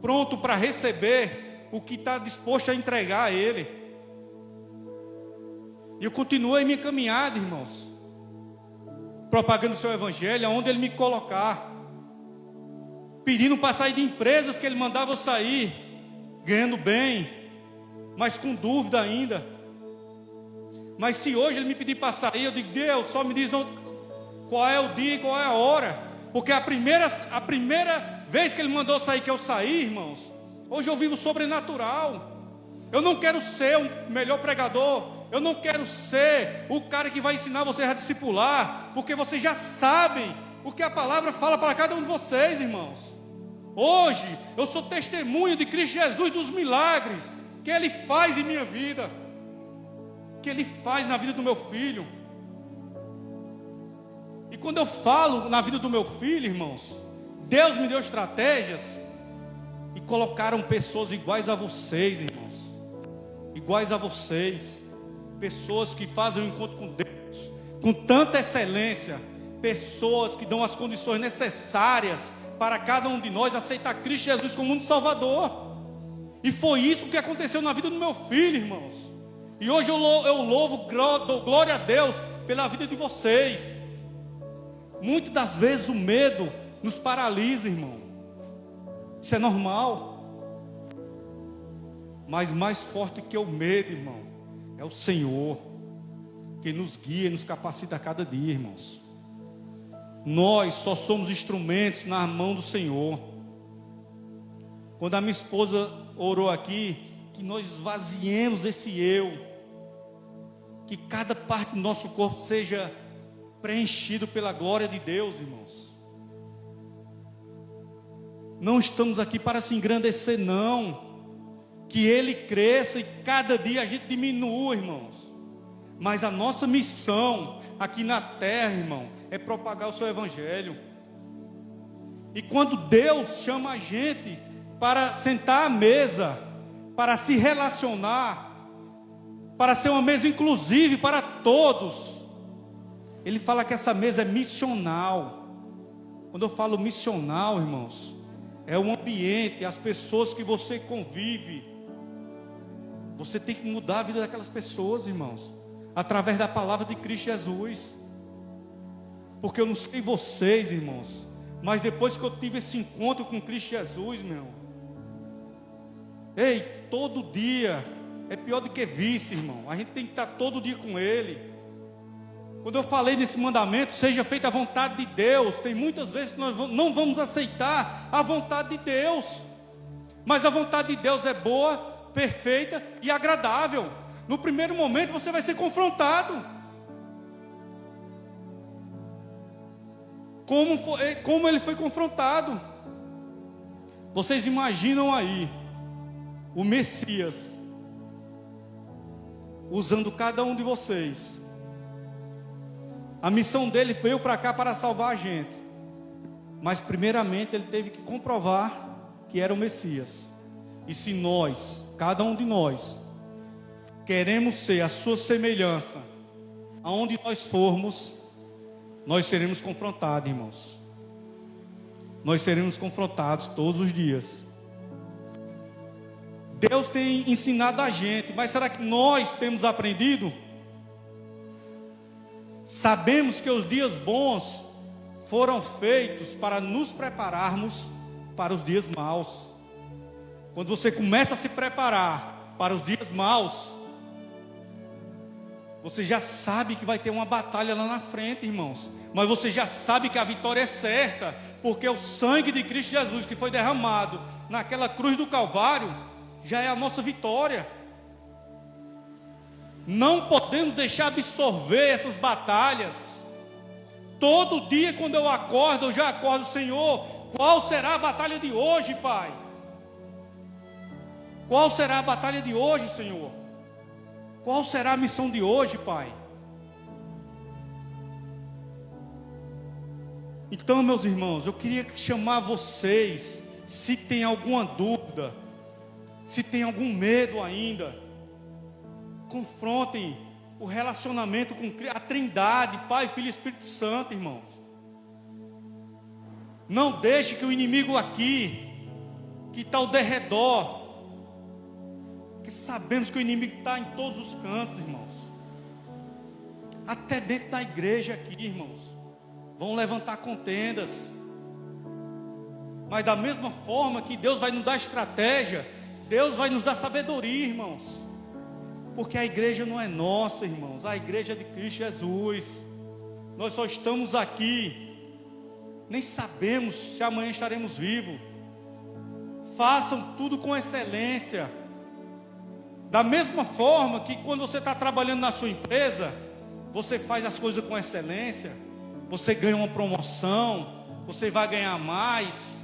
pronto para receber o que está disposto a entregar a Ele. E eu continuo em minha caminhada, irmãos, propagando o seu evangelho aonde Ele me colocar, pedindo para sair de empresas que Ele mandava eu sair, ganhando bem, mas com dúvida ainda. Mas se hoje Ele me pedir para sair, eu digo: Deus, só me diz qual é o dia e qual é a hora. Porque a primeira vez que Ele mandou sair, que eu saí, irmãos, hoje eu vivo sobrenatural. Eu não quero ser o melhor pregador, eu não quero ser o cara que vai ensinar vocês a discipular, porque vocês já sabem o que a palavra fala para cada um de vocês, irmãos. Hoje eu sou testemunho de Cristo Jesus, dos milagres que Ele faz em minha vida, que Ele faz na vida do meu filho. E quando eu falo na vida do meu filho, irmãos, Deus me deu estratégias e colocaram pessoas iguais a vocês, irmãos, iguais a vocês, pessoas que fazem o encontro com Deus com tanta excelência, pessoas que dão as condições necessárias para cada um de nós aceitar Cristo Jesus como único Salvador. E foi isso que aconteceu na vida do meu filho, irmãos. E hoje eu louvo, dou glória a Deus pela vida de vocês. Muitas das vezes o medo nos paralisa, irmão. Isso é normal. Mas mais forte que o medo, irmão, é o Senhor, que nos guia e nos capacita a cada dia, irmãos. Nós só somos instrumentos na mão do Senhor. Quando a minha esposa orou aqui, que nós esvaziemos esse eu, que cada parte do nosso corpo seja preenchido pela glória de Deus, irmãos. Não estamos aqui para se engrandecer, não. Que Ele cresça e cada dia a gente diminua, irmãos. Mas a nossa missão aqui na terra, irmão, é propagar o seu evangelho. E quando Deus chama a gente para sentar à mesa, para se relacionar, para ser uma mesa inclusive para todos, Ele fala que essa mesa é missional. Quando eu falo missional, irmãos, é o ambiente, as pessoas que você convive. Você tem que mudar a vida daquelas pessoas, irmãos, através da palavra de Cristo Jesus. Porque eu não sei vocês, irmãos, mas depois que eu tive esse encontro com Cristo Jesus, meu, ei, todo dia é pior do que vício, irmão. A gente tem que estar todo dia com Ele. Quando eu falei nesse mandamento, seja feita a vontade de Deus, tem muitas vezes que nós não vamos aceitar a vontade de Deus. Mas a vontade de Deus é boa, perfeita e agradável. No primeiro momento você vai ser confrontado. como ele foi confrontado. Vocês imaginam aí o Messias usando cada um de vocês. A missão dele veio para cá para salvar a gente, mas primeiramente ele teve que comprovar que era o Messias. E se nós, cada um de nós, queremos ser a sua semelhança, aonde nós formos, nós seremos confrontados, irmãos. Nós seremos confrontados todos os dias. Deus tem ensinado a gente, mas será que nós temos aprendido? Sabemos que os dias bons foram feitos para nos prepararmos para os dias maus. Quando você começa a se preparar para os dias maus, você já sabe que vai ter uma batalha lá na frente, irmãos. Mas você já sabe que a vitória é certa, porque o sangue de Cristo Jesus que foi derramado naquela cruz do Calvário já é a nossa vitória. Não podemos deixar absorver essas batalhas. Todo dia quando eu acordo, eu já acordo, Senhor, qual será a batalha de hoje, Pai? Qual será a batalha de hoje, Senhor? Qual será a missão de hoje, Pai? Então, meus irmãos, eu queria chamar vocês, se tem alguma dúvida, se tem algum medo ainda, confrontem o relacionamento com a Trindade, Pai, Filho e Espírito Santo, irmãos. Não deixe que o inimigo aqui, que está ao derredor, que sabemos que o inimigo está em todos os cantos, irmãos, até dentro da igreja aqui, irmãos, vão levantar contendas. Mas da mesma forma que Deus vai nos dar estratégia, Deus vai nos dar sabedoria, irmãos, porque a igreja não é nossa, irmãos, a igreja é de Cristo Jesus. Nós só estamos aqui, nem sabemos se amanhã estaremos vivos. Façam tudo com excelência. Da mesma forma que quando você está trabalhando na sua empresa, você faz as coisas com excelência, você ganha uma promoção, você vai ganhar mais.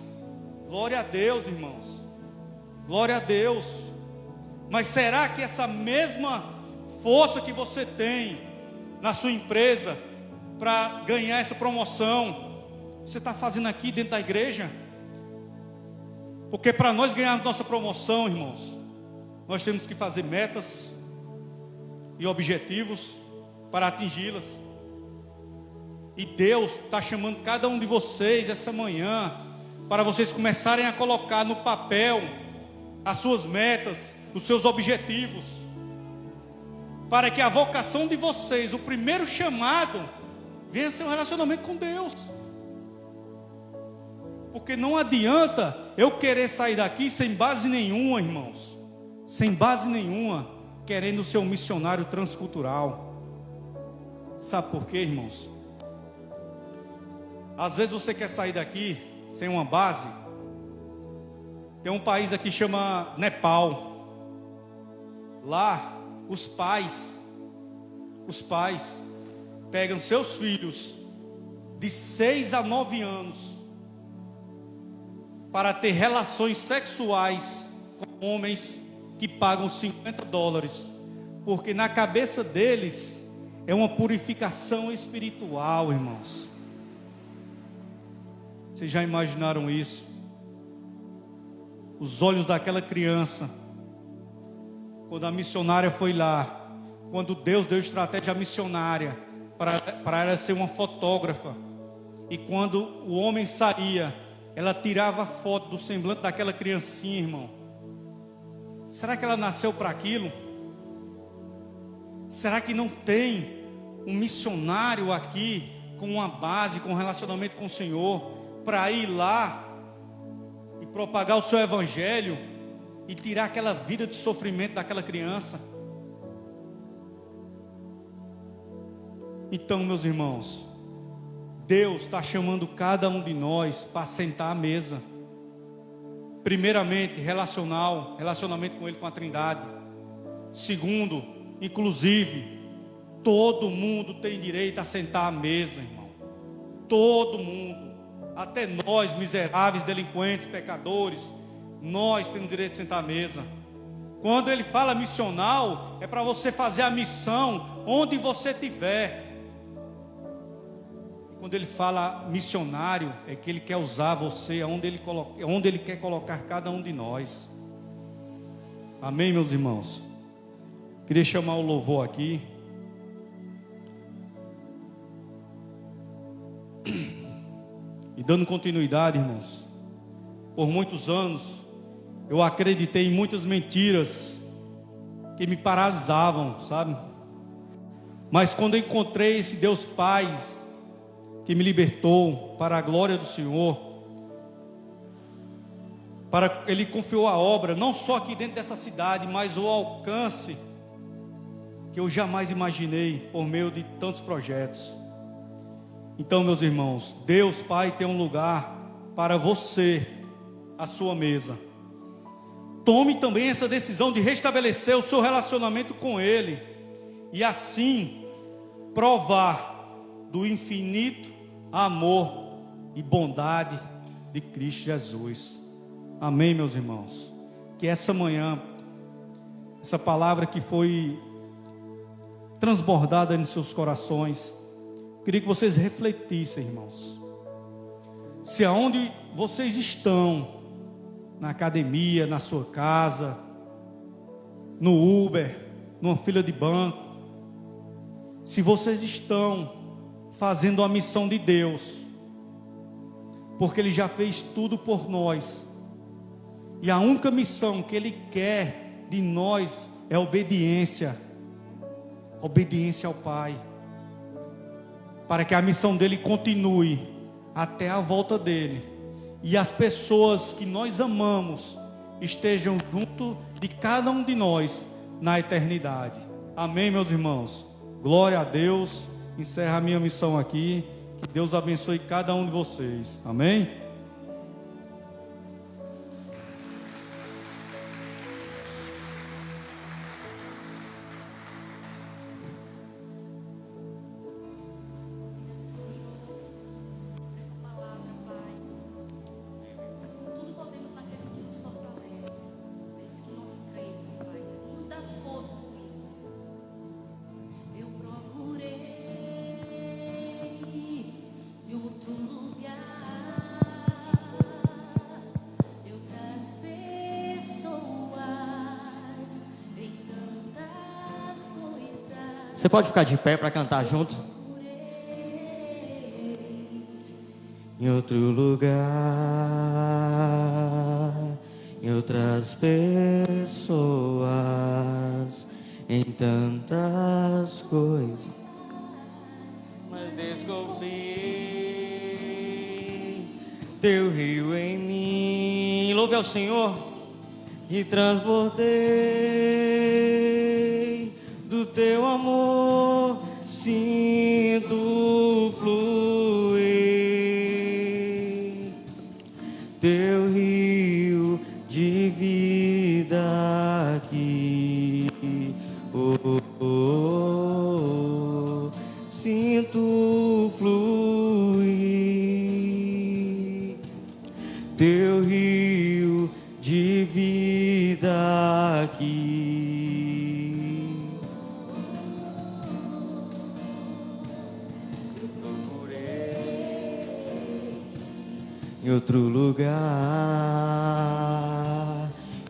Glória a Deus, irmãos. Glória a Deus. Mas será que essa mesma força que você tem na sua empresa para ganhar essa promoção, você está fazendo aqui dentro da igreja? Porque para nós ganharmos nossa promoção, irmãos, nós temos que fazer metas e objetivos para atingi-las. E Deus está chamando cada um de vocês essa manhã para vocês começarem a colocar no papel as suas metas, os seus objetivos, para que a vocação de vocês, o primeiro chamado, venha a ser um relacionamento com Deus. Porque não adianta eu querer sair daqui sem base nenhuma, irmãos, sem base nenhuma, querendo ser um missionário transcultural. Sabe por quê, irmãos? Às vezes você quer sair daqui sem uma base. Tem um país aqui que chama Nepal. Lá, os pais pegam seus filhos de 6 a 9 anos para ter relações sexuais com homens que pagam $50, porque na cabeça deles é uma purificação espiritual, irmãos. Vocês já imaginaram isso? Os olhos daquela criança, quando a missionária foi lá, quando Deus deu estratégia à missionária para ela ser uma fotógrafa, e quando o homem saía, ela tirava a foto do semblante daquela criancinha, irmão. Será que ela nasceu para aquilo? Será que não tem um missionário aqui com uma base, com um relacionamento com o Senhor, para ir lá e propagar o seu evangelho e tirar aquela vida de sofrimento daquela criança? Então, meus irmãos, Deus está chamando cada um de nós para sentar à mesa. Primeiramente, relacionamento com Ele, com a Trindade. Segundo, inclusive, todo mundo tem direito a sentar à mesa, irmão. Todo mundo, até nós, miseráveis, delinquentes, pecadores, nós temos direito de sentar à mesa. Quando ele fala missional, é para você fazer a missão onde você estiver. Quando ele fala missionário, é que ele quer usar você onde ele quer colocar cada um de nós. Amém, meus irmãos? Queria chamar o louvor aqui. E dando continuidade, irmãos, por muitos anos eu acreditei em muitas mentiras que me paralisavam, sabe? Mas quando eu encontrei esse Deus Pai que me libertou para a glória do Senhor, Ele confiou a obra, não só aqui dentro dessa cidade, mas o alcance que eu jamais imaginei por meio de tantos projetos. Então, meus irmãos, Deus Pai tem um lugar para você, à sua mesa. Tome também essa decisão de restabelecer o seu relacionamento com Ele, e assim provar do infinito amor e bondade de Cristo Jesus. Amém, meus irmãos? Que essa manhã, essa palavra que foi transbordada em seus corações, queria que vocês refletissem, irmãos. Se aonde vocês estão, na academia, na sua casa, no Uber, numa fila de banco, se vocês estão fazendo a missão de Deus, porque Ele já fez tudo por nós, e a única missão que Ele quer de nós é obediência ao Pai, para que a missão dele continue até a volta dele, e as pessoas que nós amamos estejam junto de cada um de nós na eternidade. Amém, meus irmãos? Glória a Deus. Encerra a minha missão aqui. Que Deus abençoe cada um de vocês. Amém? Você pode ficar de pé para cantar junto? Em outro lugar, em outras pessoas, em tantas coisas, mas descobri teu rio em mim. Louve ao Senhor. E transbordei do teu amor, sinto fluir teu rio de vida aqui. Sinto fluir teu rio de vida aqui. Em outro lugar,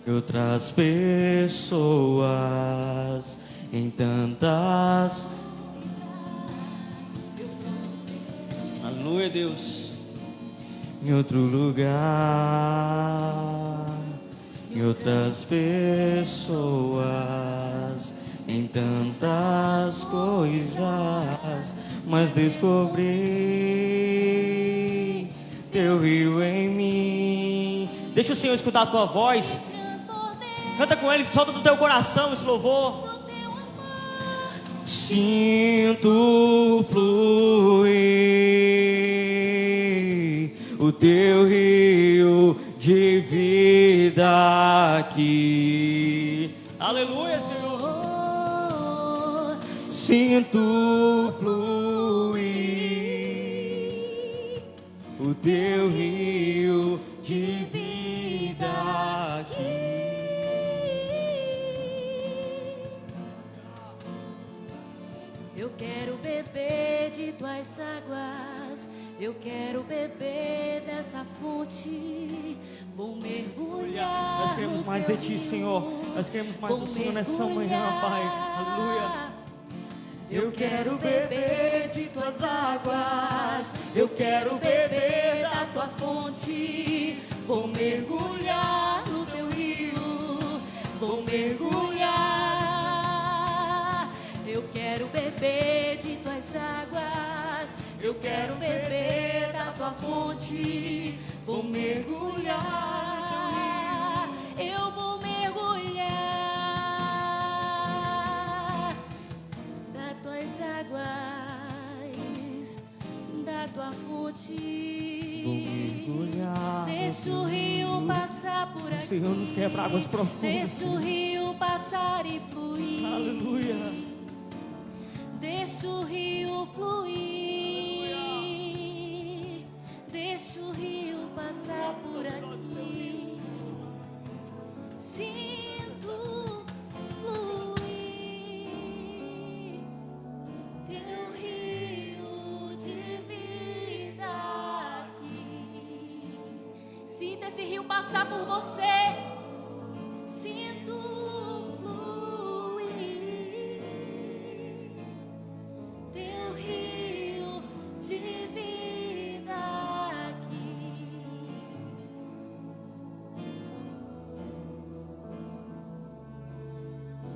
em outras pessoas, em tantas. Aleluia, Deus. Em outro lugar, em outras pessoas, em tantas coisas, mas descobri teu rio em mim. Deixa o Senhor escutar a tua voz. Canta com Ele, solta do teu coração esse louvor. Sinto fluir o teu rio de vida aqui. Aleluia, Senhor. Sinto fluir beber de tuas águas. Eu quero beber dessa fonte. Vou mergulhar. Nós queremos mais de ti, Senhor. Nós queremos mais do Senhor nessa manhã, Pai. Aleluia. Eu quero beber de tuas águas. Eu quero beber da tua fonte. Vou mergulhar no teu rio. Vou mergulhar. Eu quero beber de tuas águas. Eu quero beber da tua fonte. Vou mergulhar. Eu vou mergulhar das tuas águas, da tua fonte. Vou mergulhar. Deixa o rio passar por O aqui. Senhor nos quer para águas profundas. Deixa o rio passar e fluir. Aleluia. Deixa o rio fluir. Deixa o rio passar por aqui. Sinto fluir teu rio de vida aqui. Sinta esse rio passar por você. Sinto fluir teu rio de vida aqui.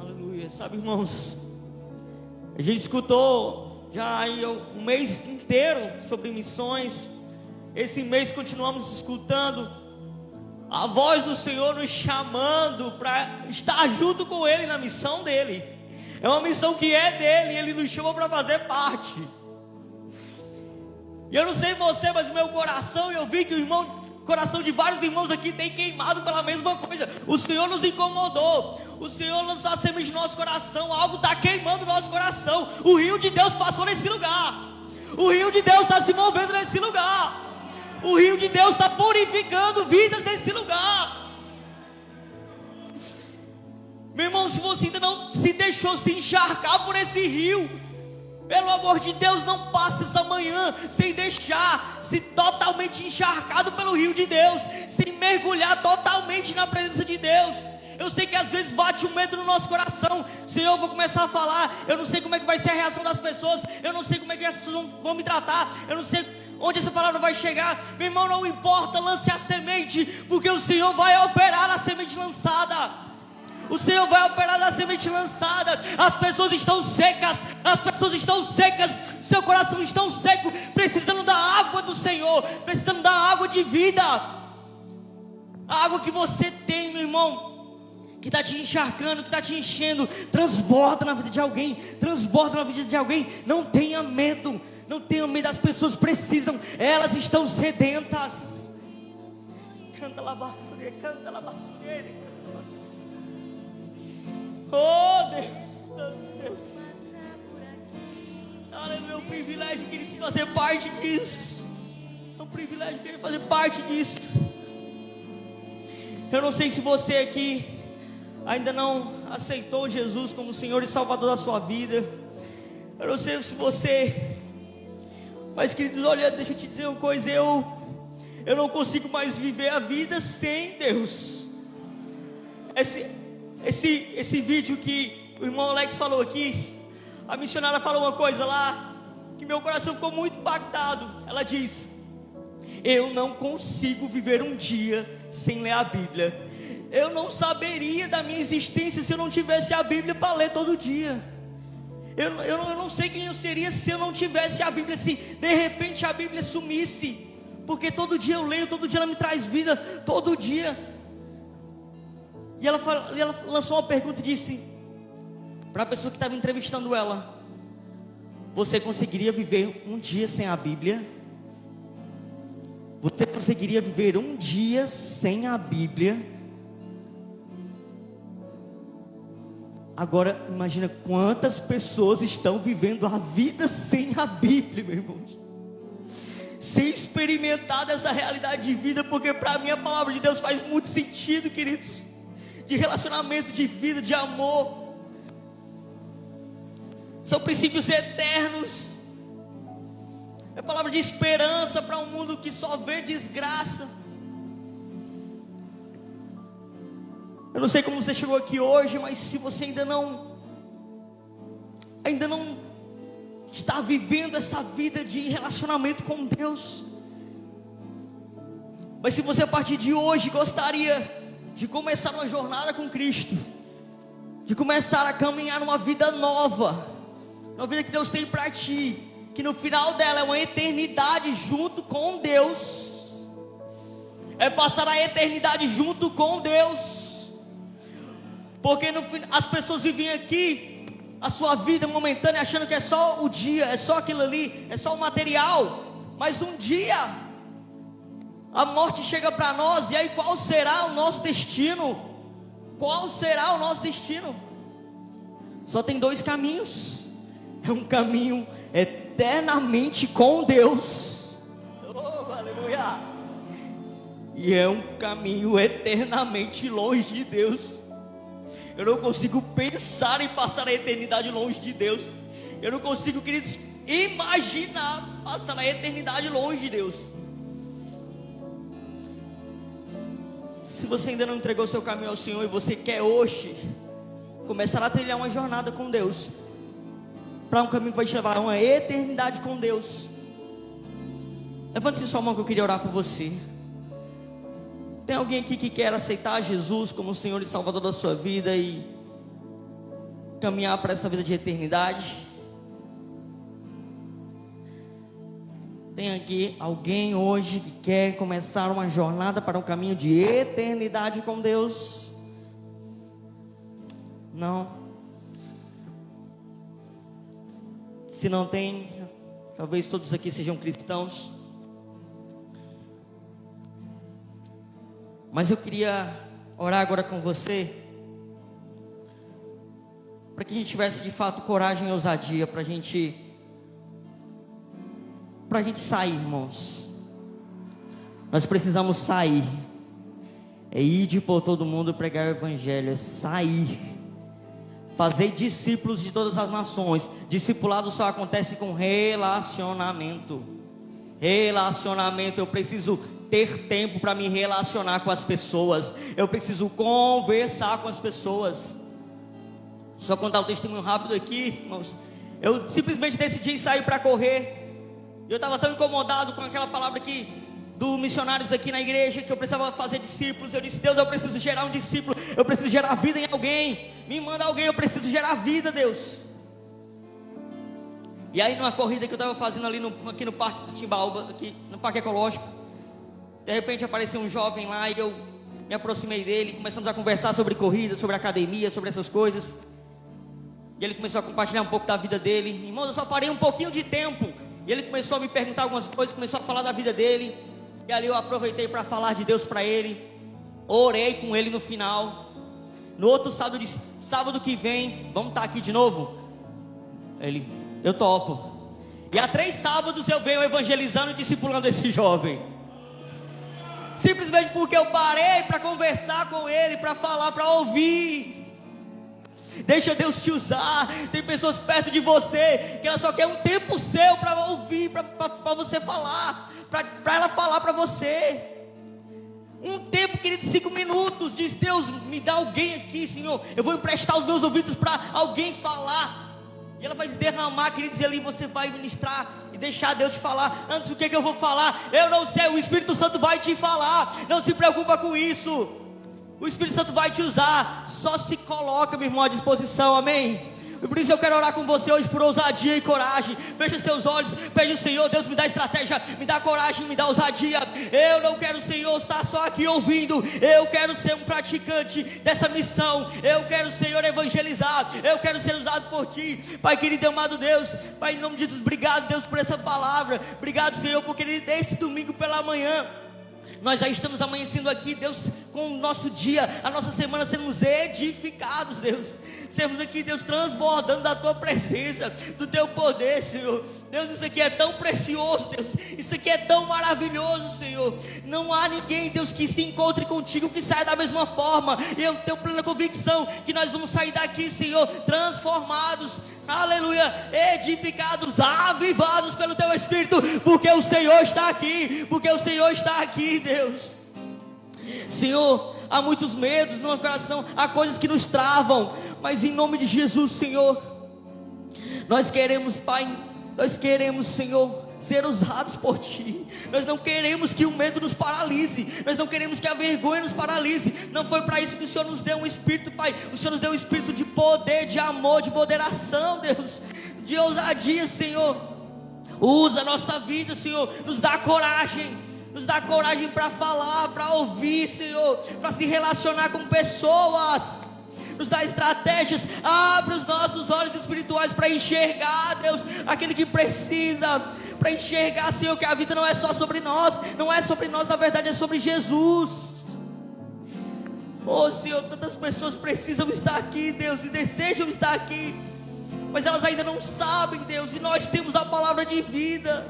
Aleluia. Sabe, irmãos, a gente escutou já aí um mês inteiro sobre missões. Esse mês continuamos escutando a voz do Senhor nos chamando para estar junto com Ele na missão dEle. É uma missão que é dEle, Ele nos chamou para fazer parte. E eu não sei você, mas o meu coração, eu vi que o coração de vários irmãos aqui tem queimado pela mesma coisa. O Senhor nos incomodou. O Senhor lançou a semente no nosso coração. Algo está queimando o nosso coração. O rio de Deus passou nesse lugar. O rio de Deus está se movendo nesse lugar. O rio de Deus está purificando vidas nesse lugar. Meu irmão, se você ainda não se deixou se encharcar por esse rio, pelo amor de Deus, não passe essa manhã sem deixar-se totalmente encharcado pelo rio de Deus, sem mergulhar totalmente na presença de Deus. Eu sei que às vezes bate um medo no nosso coração. Senhor, eu vou começar a falar, eu não sei como é que vai ser a reação das pessoas, eu não sei como é que as pessoas vão me tratar, eu não sei onde essa palavra vai chegar. Meu irmão, não importa, lance a semente, porque o Senhor vai operar na semente lançada. O Senhor vai operar na semente lançada. As pessoas estão secas, seu coração está seco, precisando da água do Senhor, precisando da água de vida. A água que você tem, meu irmão, que está te encharcando, que está te enchendo, transborda na vida de alguém, não tenha medo, as pessoas precisam, elas estão sedentas. Canta lá, basura, canta lá, basura. Oh Deus, aleluia, é um privilégio, querido, fazer parte disso. É um privilégio, querido, fazer parte disso. Eu não sei se você aqui ainda não aceitou Jesus como Senhor e Salvador da sua vida. Eu não sei se você, mas queridos, olha, deixa eu te dizer uma coisa, eu não consigo mais viver a vida sem Deus. Esse vídeo que o irmão Alex falou aqui, a missionária falou uma coisa lá, que meu coração ficou muito impactado. Ela diz: eu não consigo viver um dia sem ler a Bíblia. Eu não saberia da minha existência se eu não tivesse a Bíblia para ler todo dia. Eu não sei quem eu seria se eu não tivesse a Bíblia, se de repente a Bíblia sumisse. Porque todo dia eu leio, todo dia ela me traz vida, todo dia. E ela lançou uma pergunta e disse para a pessoa que estava entrevistando ela: você conseguiria viver um dia sem a Bíblia? Você conseguiria viver um dia sem a Bíblia? Agora imagina quantas pessoas estão vivendo a vida sem a Bíblia, meu irmão, sem experimentar dessa realidade de vida. Porque para mim a palavra de Deus faz muito sentido, queridos, de relacionamento, de vida, de amor. São princípios eternos. palavra de esperança para um mundo que só vê desgraça. Eu não sei como você chegou aqui hoje, mas se você ainda não está vivendo essa vida de relacionamento com Deus, mas se você a partir de hoje gostaria de começar uma jornada com Cristo, de começar a caminhar numa vida nova, uma vida que Deus tem para ti, que no final dela é uma eternidade junto com Deus, é passar a eternidade junto com Deus, porque no final as pessoas vivem aqui a sua vida momentânea achando que é só o dia, é só aquilo ali, é só o material, mas um dia a morte chega para nós, e aí qual será o nosso destino? Qual será o nosso destino? Só tem dois caminhos. É um caminho eternamente com Deus, oh, aleluia, e é um caminho eternamente longe de Deus. Eu não consigo pensar em passar a eternidade longe de Deus. Eu não consigo, queridos, imaginar passar a eternidade longe de Deus. Se você ainda não entregou seu caminho ao Senhor e você quer hoje começar a trilhar uma jornada com Deus, para um caminho que vai te levar a uma eternidade com Deus, levante sua mão que eu queria orar por você. Tem alguém aqui que quer aceitar Jesus como Senhor e Salvador da sua vida e caminhar para essa vida de eternidade? Tem aqui alguém hoje que quer começar uma jornada para um caminho de eternidade com Deus? Não? Se não tem, talvez todos aqui sejam cristãos. Mas eu queria orar agora com você, para que a gente tivesse de fato coragem e ousadia, para a gente sair, irmãos. Nós precisamos sair. É ir por todo mundo pregar o evangelho, é sair, fazer discípulos de todas as nações. Discipulado só acontece com relacionamento. Eu preciso ter tempo para me relacionar com as pessoas. Eu preciso conversar com as pessoas. Só contar um testemunho rápido aqui, irmãos. Eu simplesmente decidi sair para correr. Eu estava tão incomodado com aquela palavra aqui dos missionários aqui na igreja, que eu precisava fazer discípulos. Eu disse: Deus, eu preciso gerar um discípulo, eu preciso gerar vida em alguém. Me manda alguém, eu preciso gerar vida, Deus. E aí numa corrida que eu estava fazendo ali aqui no Parque do Timbaúba, aqui no Parque Ecológico, de repente apareceu um jovem lá e eu me aproximei dele. Começamos a conversar sobre corrida, sobre academia, sobre essas coisas. E ele começou a compartilhar um pouco da vida dele. Irmãos, eu só parei um pouquinho de tempo, e ele começou a me perguntar algumas coisas, começou a falar da vida dele. E ali eu aproveitei para falar de Deus para ele. Orei com ele no final. No outro sábado, disse: sábado que vem, vamos estar aqui de novo? Ele: eu topo. E há 3 sábados eu venho evangelizando e discipulando esse jovem. Simplesmente porque eu parei para conversar com ele, para falar, para ouvir. Deixa Deus te usar. Tem pessoas perto de você que ela só quer um tempo seu para ouvir, para você falar, para ela falar para você. Um tempo, querido, 5 minutos. Diz: Deus, me dá alguém aqui, Senhor. Eu vou emprestar os meus ouvidos para alguém falar. E ela vai derramar, queridos, e ali você vai ministrar e deixar Deus te falar. Antes, o que eu vou falar? Eu não sei, o Espírito Santo vai te falar. Não se preocupa com isso. O Espírito Santo vai te usar. Só se coloca, meu irmão, à disposição, amém? E por isso eu quero orar com você hoje por ousadia e coragem. Fecha os teus olhos, pede ao Senhor: Deus, me dá estratégia, me dá coragem, me dá ousadia. Eu não quero, Senhor, estar só aqui ouvindo. Eu quero ser um praticante dessa missão. Eu quero, Senhor, evangelizar. Eu quero ser usado por Ti. Pai querido e amado Deus, Pai, em nome de Jesus, obrigado, Deus, por essa palavra. Obrigado, Senhor, porque nesse domingo pela manhã nós já estamos amanhecendo aqui, Deus, com o nosso dia, a nossa semana, sermos edificados, Deus. Sermos aqui, Deus, transbordando da Tua presença, do Teu poder, Senhor. Deus, isso aqui é tão precioso, Deus. Isso aqui é tão maravilhoso, Senhor. Não há ninguém, Deus, que se encontre contigo, que saia da mesma forma. E eu tenho plena convicção que nós vamos sair daqui, Senhor, transformados, aleluia, edificados, avivados pelo Teu Espírito, porque o Senhor está aqui, porque o Senhor está aqui, Deus. Senhor, há muitos medos no coração, há coisas que nos travam, mas em nome de Jesus, Senhor, nós queremos, Pai, nós queremos, Senhor, ser usados por Ti. Nós não queremos que o medo nos paralise, nós não queremos que a vergonha nos paralise. Não foi para isso que o Senhor nos deu um espírito, Pai. O Senhor nos deu um espírito de poder, de amor, de moderação, Deus, de ousadia, Senhor. Usa a nossa vida, Senhor, nos dá coragem para falar, para ouvir, Senhor, para se relacionar com pessoas. Nos dá estratégias, abre os nossos olhos espirituais para enxergar, Deus, aquele que precisa, para enxergar, Senhor, que a vida não é só sobre nós, não é sobre nós, na verdade é sobre Jesus. Oh Senhor, tantas pessoas precisam estar aqui, Deus, e desejam estar aqui, mas elas ainda não sabem, Deus, e nós temos a palavra de vida.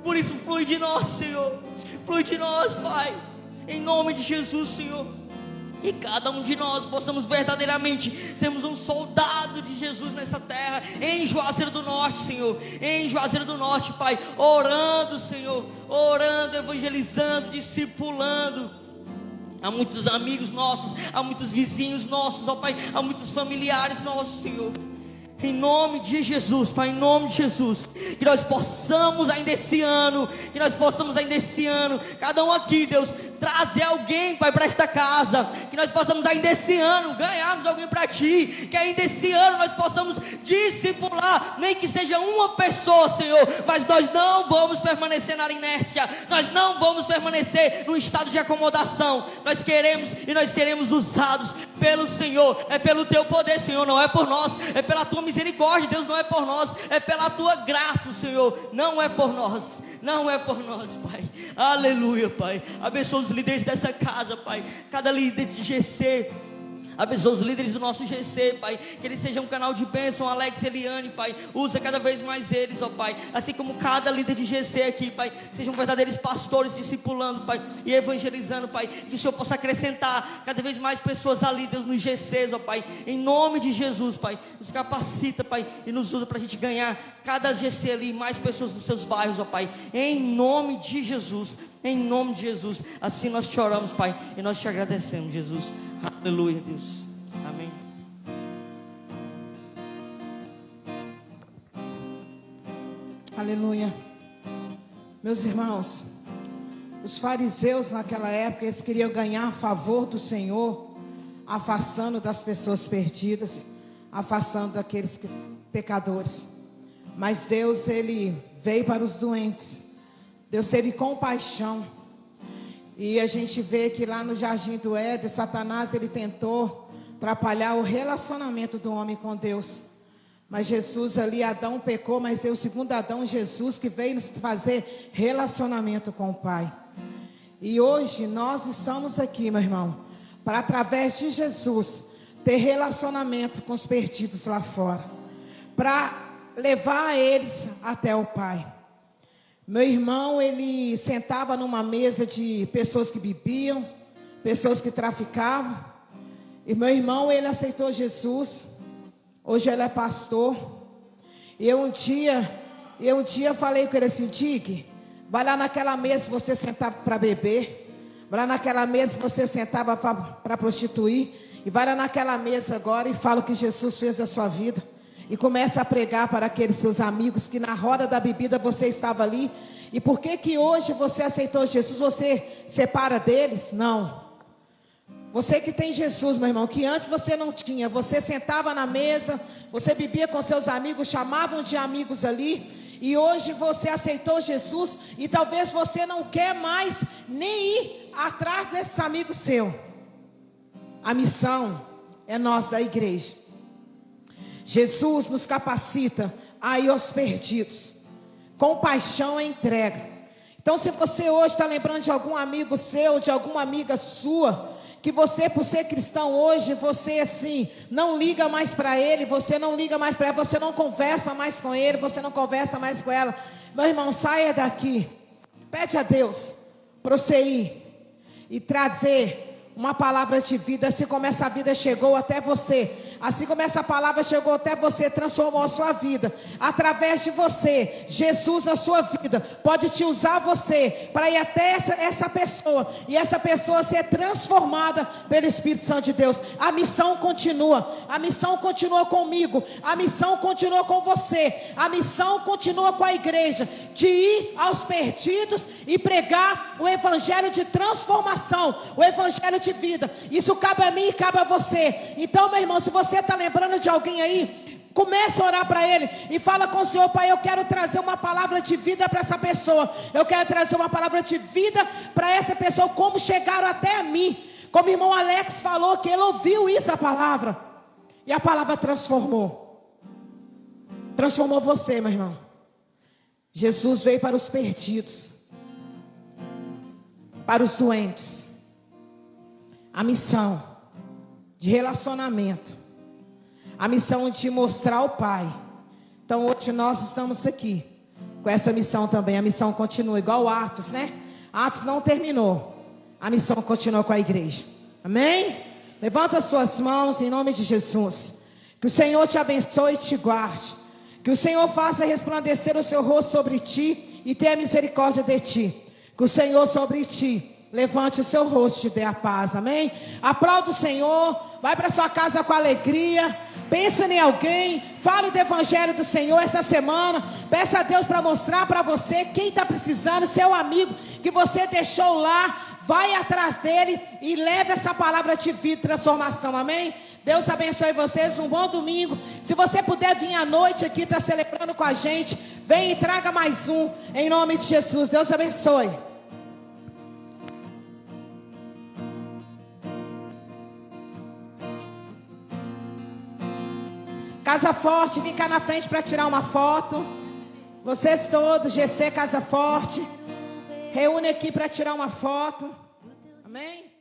Por isso flui de nós, Senhor, flui de nós, Pai, em nome de Jesus, Senhor. E cada um de nós possamos verdadeiramente sermos um soldado de Jesus nessa terra, em Juazeiro do Norte, Senhor, em Juazeiro do Norte, Pai, orando, Senhor, orando, evangelizando, discipulando. Há muitos amigos nossos, há muitos vizinhos nossos, ó Pai, há muitos familiares nossos, Senhor. Em nome de Jesus, Pai, em nome de Jesus, que nós possamos ainda esse ano, cada um aqui, Deus, trazer alguém, Pai, para esta casa, que nós possamos ainda esse ano ganharmos alguém para Ti, que ainda esse ano nós possamos discipular, nem que seja uma pessoa, Senhor, mas nós não vamos permanecer na inércia, nós não vamos permanecer no estado de acomodação. Nós queremos e nós seremos usados pelo Senhor, é pelo Teu poder, Senhor, não é por nós, é pela Tua misericórdia, Deus, não é por nós, é pela Tua graça, Senhor, não é por nós, Pai. Aleluia, Pai. Abençoa os líderes dessa casa, Pai, cada líder de GC. Abençoa os líderes do nosso GC, Pai, que eles sejam um canal de bênção. Alex e Eliane, Pai, usa cada vez mais eles, ó Pai, assim como cada líder de GC aqui, Pai, sejam verdadeiros pastores, discipulando, Pai, e evangelizando, Pai, que o Senhor possa acrescentar cada vez mais pessoas ali, Deus, nos GCs, ó Pai, em nome de Jesus, Pai, nos capacita, Pai, e nos usa para a gente ganhar cada GC ali, mais pessoas nos seus bairros, ó Pai, em nome de Jesus, assim nós te oramos, Pai, e nós te agradecemos, Jesus. Aleluia, Deus. Amém. Aleluia. Meus irmãos, os fariseus naquela época, eles queriam ganhar a favor do Senhor, afastando das pessoas perdidas, afastando daqueles pecadores. Mas Deus, Ele veio para os doentes. Deus teve compaixão. E a gente vê que lá no Jardim do Éden, Satanás, ele tentou atrapalhar o relacionamento do homem com Deus. Mas Jesus ali, Adão pecou, mas o segundo Adão, Jesus, que veio nos fazer relacionamento com o Pai. E hoje nós estamos aqui, meu irmão, para através de Jesus, ter relacionamento com os perdidos lá fora. Para levar eles até o Pai. Meu irmão, ele sentava numa mesa de pessoas que bebiam, pessoas que traficavam. E meu irmão, ele aceitou Jesus. Hoje ele é pastor. E eu um dia falei com ele assim: Dick, vai lá naquela mesa você sentava para beber. Vai lá naquela mesa você sentava para prostituir. E vai lá naquela mesa agora e fala o que Jesus fez da sua vida. E começa a pregar para aqueles seus amigos que na roda da bebida você estava ali. E por que hoje você aceitou Jesus, você separa deles? Não. Você que tem Jesus, meu irmão, que antes você não tinha. Você sentava na mesa, você bebia com seus amigos, chamavam de amigos ali. E hoje você aceitou Jesus e talvez você não quer mais nem ir atrás desses amigos seus. A missão é nós da igreja. Jesus nos capacita a ir aos perdidos. Compaixão é entrega. Então, se você hoje está lembrando de algum amigo seu, de alguma amiga sua, que você, por ser cristão hoje, você assim, não liga mais para ele, você não liga mais para ela, você não conversa mais com ele, você não conversa mais com ela. Meu irmão, saia daqui. Pede a Deus para você ir e trazer uma palavra de vida, assim como essa vida chegou até você, Assim como essa palavra chegou até você, transformou a sua vida. Através de você, Jesus na sua vida pode te usar você para ir até essa pessoa. E essa pessoa ser transformada pelo Espírito Santo de Deus. A missão continua. A missão continua comigo. A missão continua com você. A missão continua com a igreja. De ir aos perdidos e pregar o evangelho de transformação. O evangelho de vida. Isso cabe a mim e cabe a você. Então, meu irmão, se você está lembrando de alguém aí, começa a orar para ele e fala com o Senhor: Pai, eu quero trazer uma palavra de vida para essa pessoa. Eu quero trazer uma palavra de vida para essa pessoa. Como chegaram até a mim. Como o irmão Alex falou, que ele ouviu isso, a palavra. E a palavra transformou. Transformou você, meu irmão. Jesus veio para os perdidos. Para os doentes. A missão de relacionamento. A missão de mostrar o Pai. Então hoje nós estamos aqui com essa missão também. A missão continua, igual Atos, né? Atos não terminou. A missão continua com a igreja. Amém? Levanta as suas mãos em nome de Jesus. Que o Senhor te abençoe e te guarde. Que o Senhor faça resplandecer o seu rosto sobre ti e tenha misericórdia de ti. Que o Senhor sobre ti levante o seu rosto e te dê a paz. Amém? Aplauda o Senhor. Vai para sua casa com alegria. Pensa em alguém. Fale do evangelho do Senhor essa semana. Peça a Deus para mostrar para você quem está precisando. Seu amigo que você deixou lá. Vai atrás dele e leve essa palavra de vida e transformação. Amém? Deus abençoe vocês. Um bom domingo. Se você puder vir à noite aqui, está celebrando com a gente, vem e traga mais um. Em nome de Jesus. Deus abençoe. Casa Forte, vem cá na frente para tirar uma foto. Vocês todos, GC Casa Forte, reúne aqui para tirar uma foto. Amém?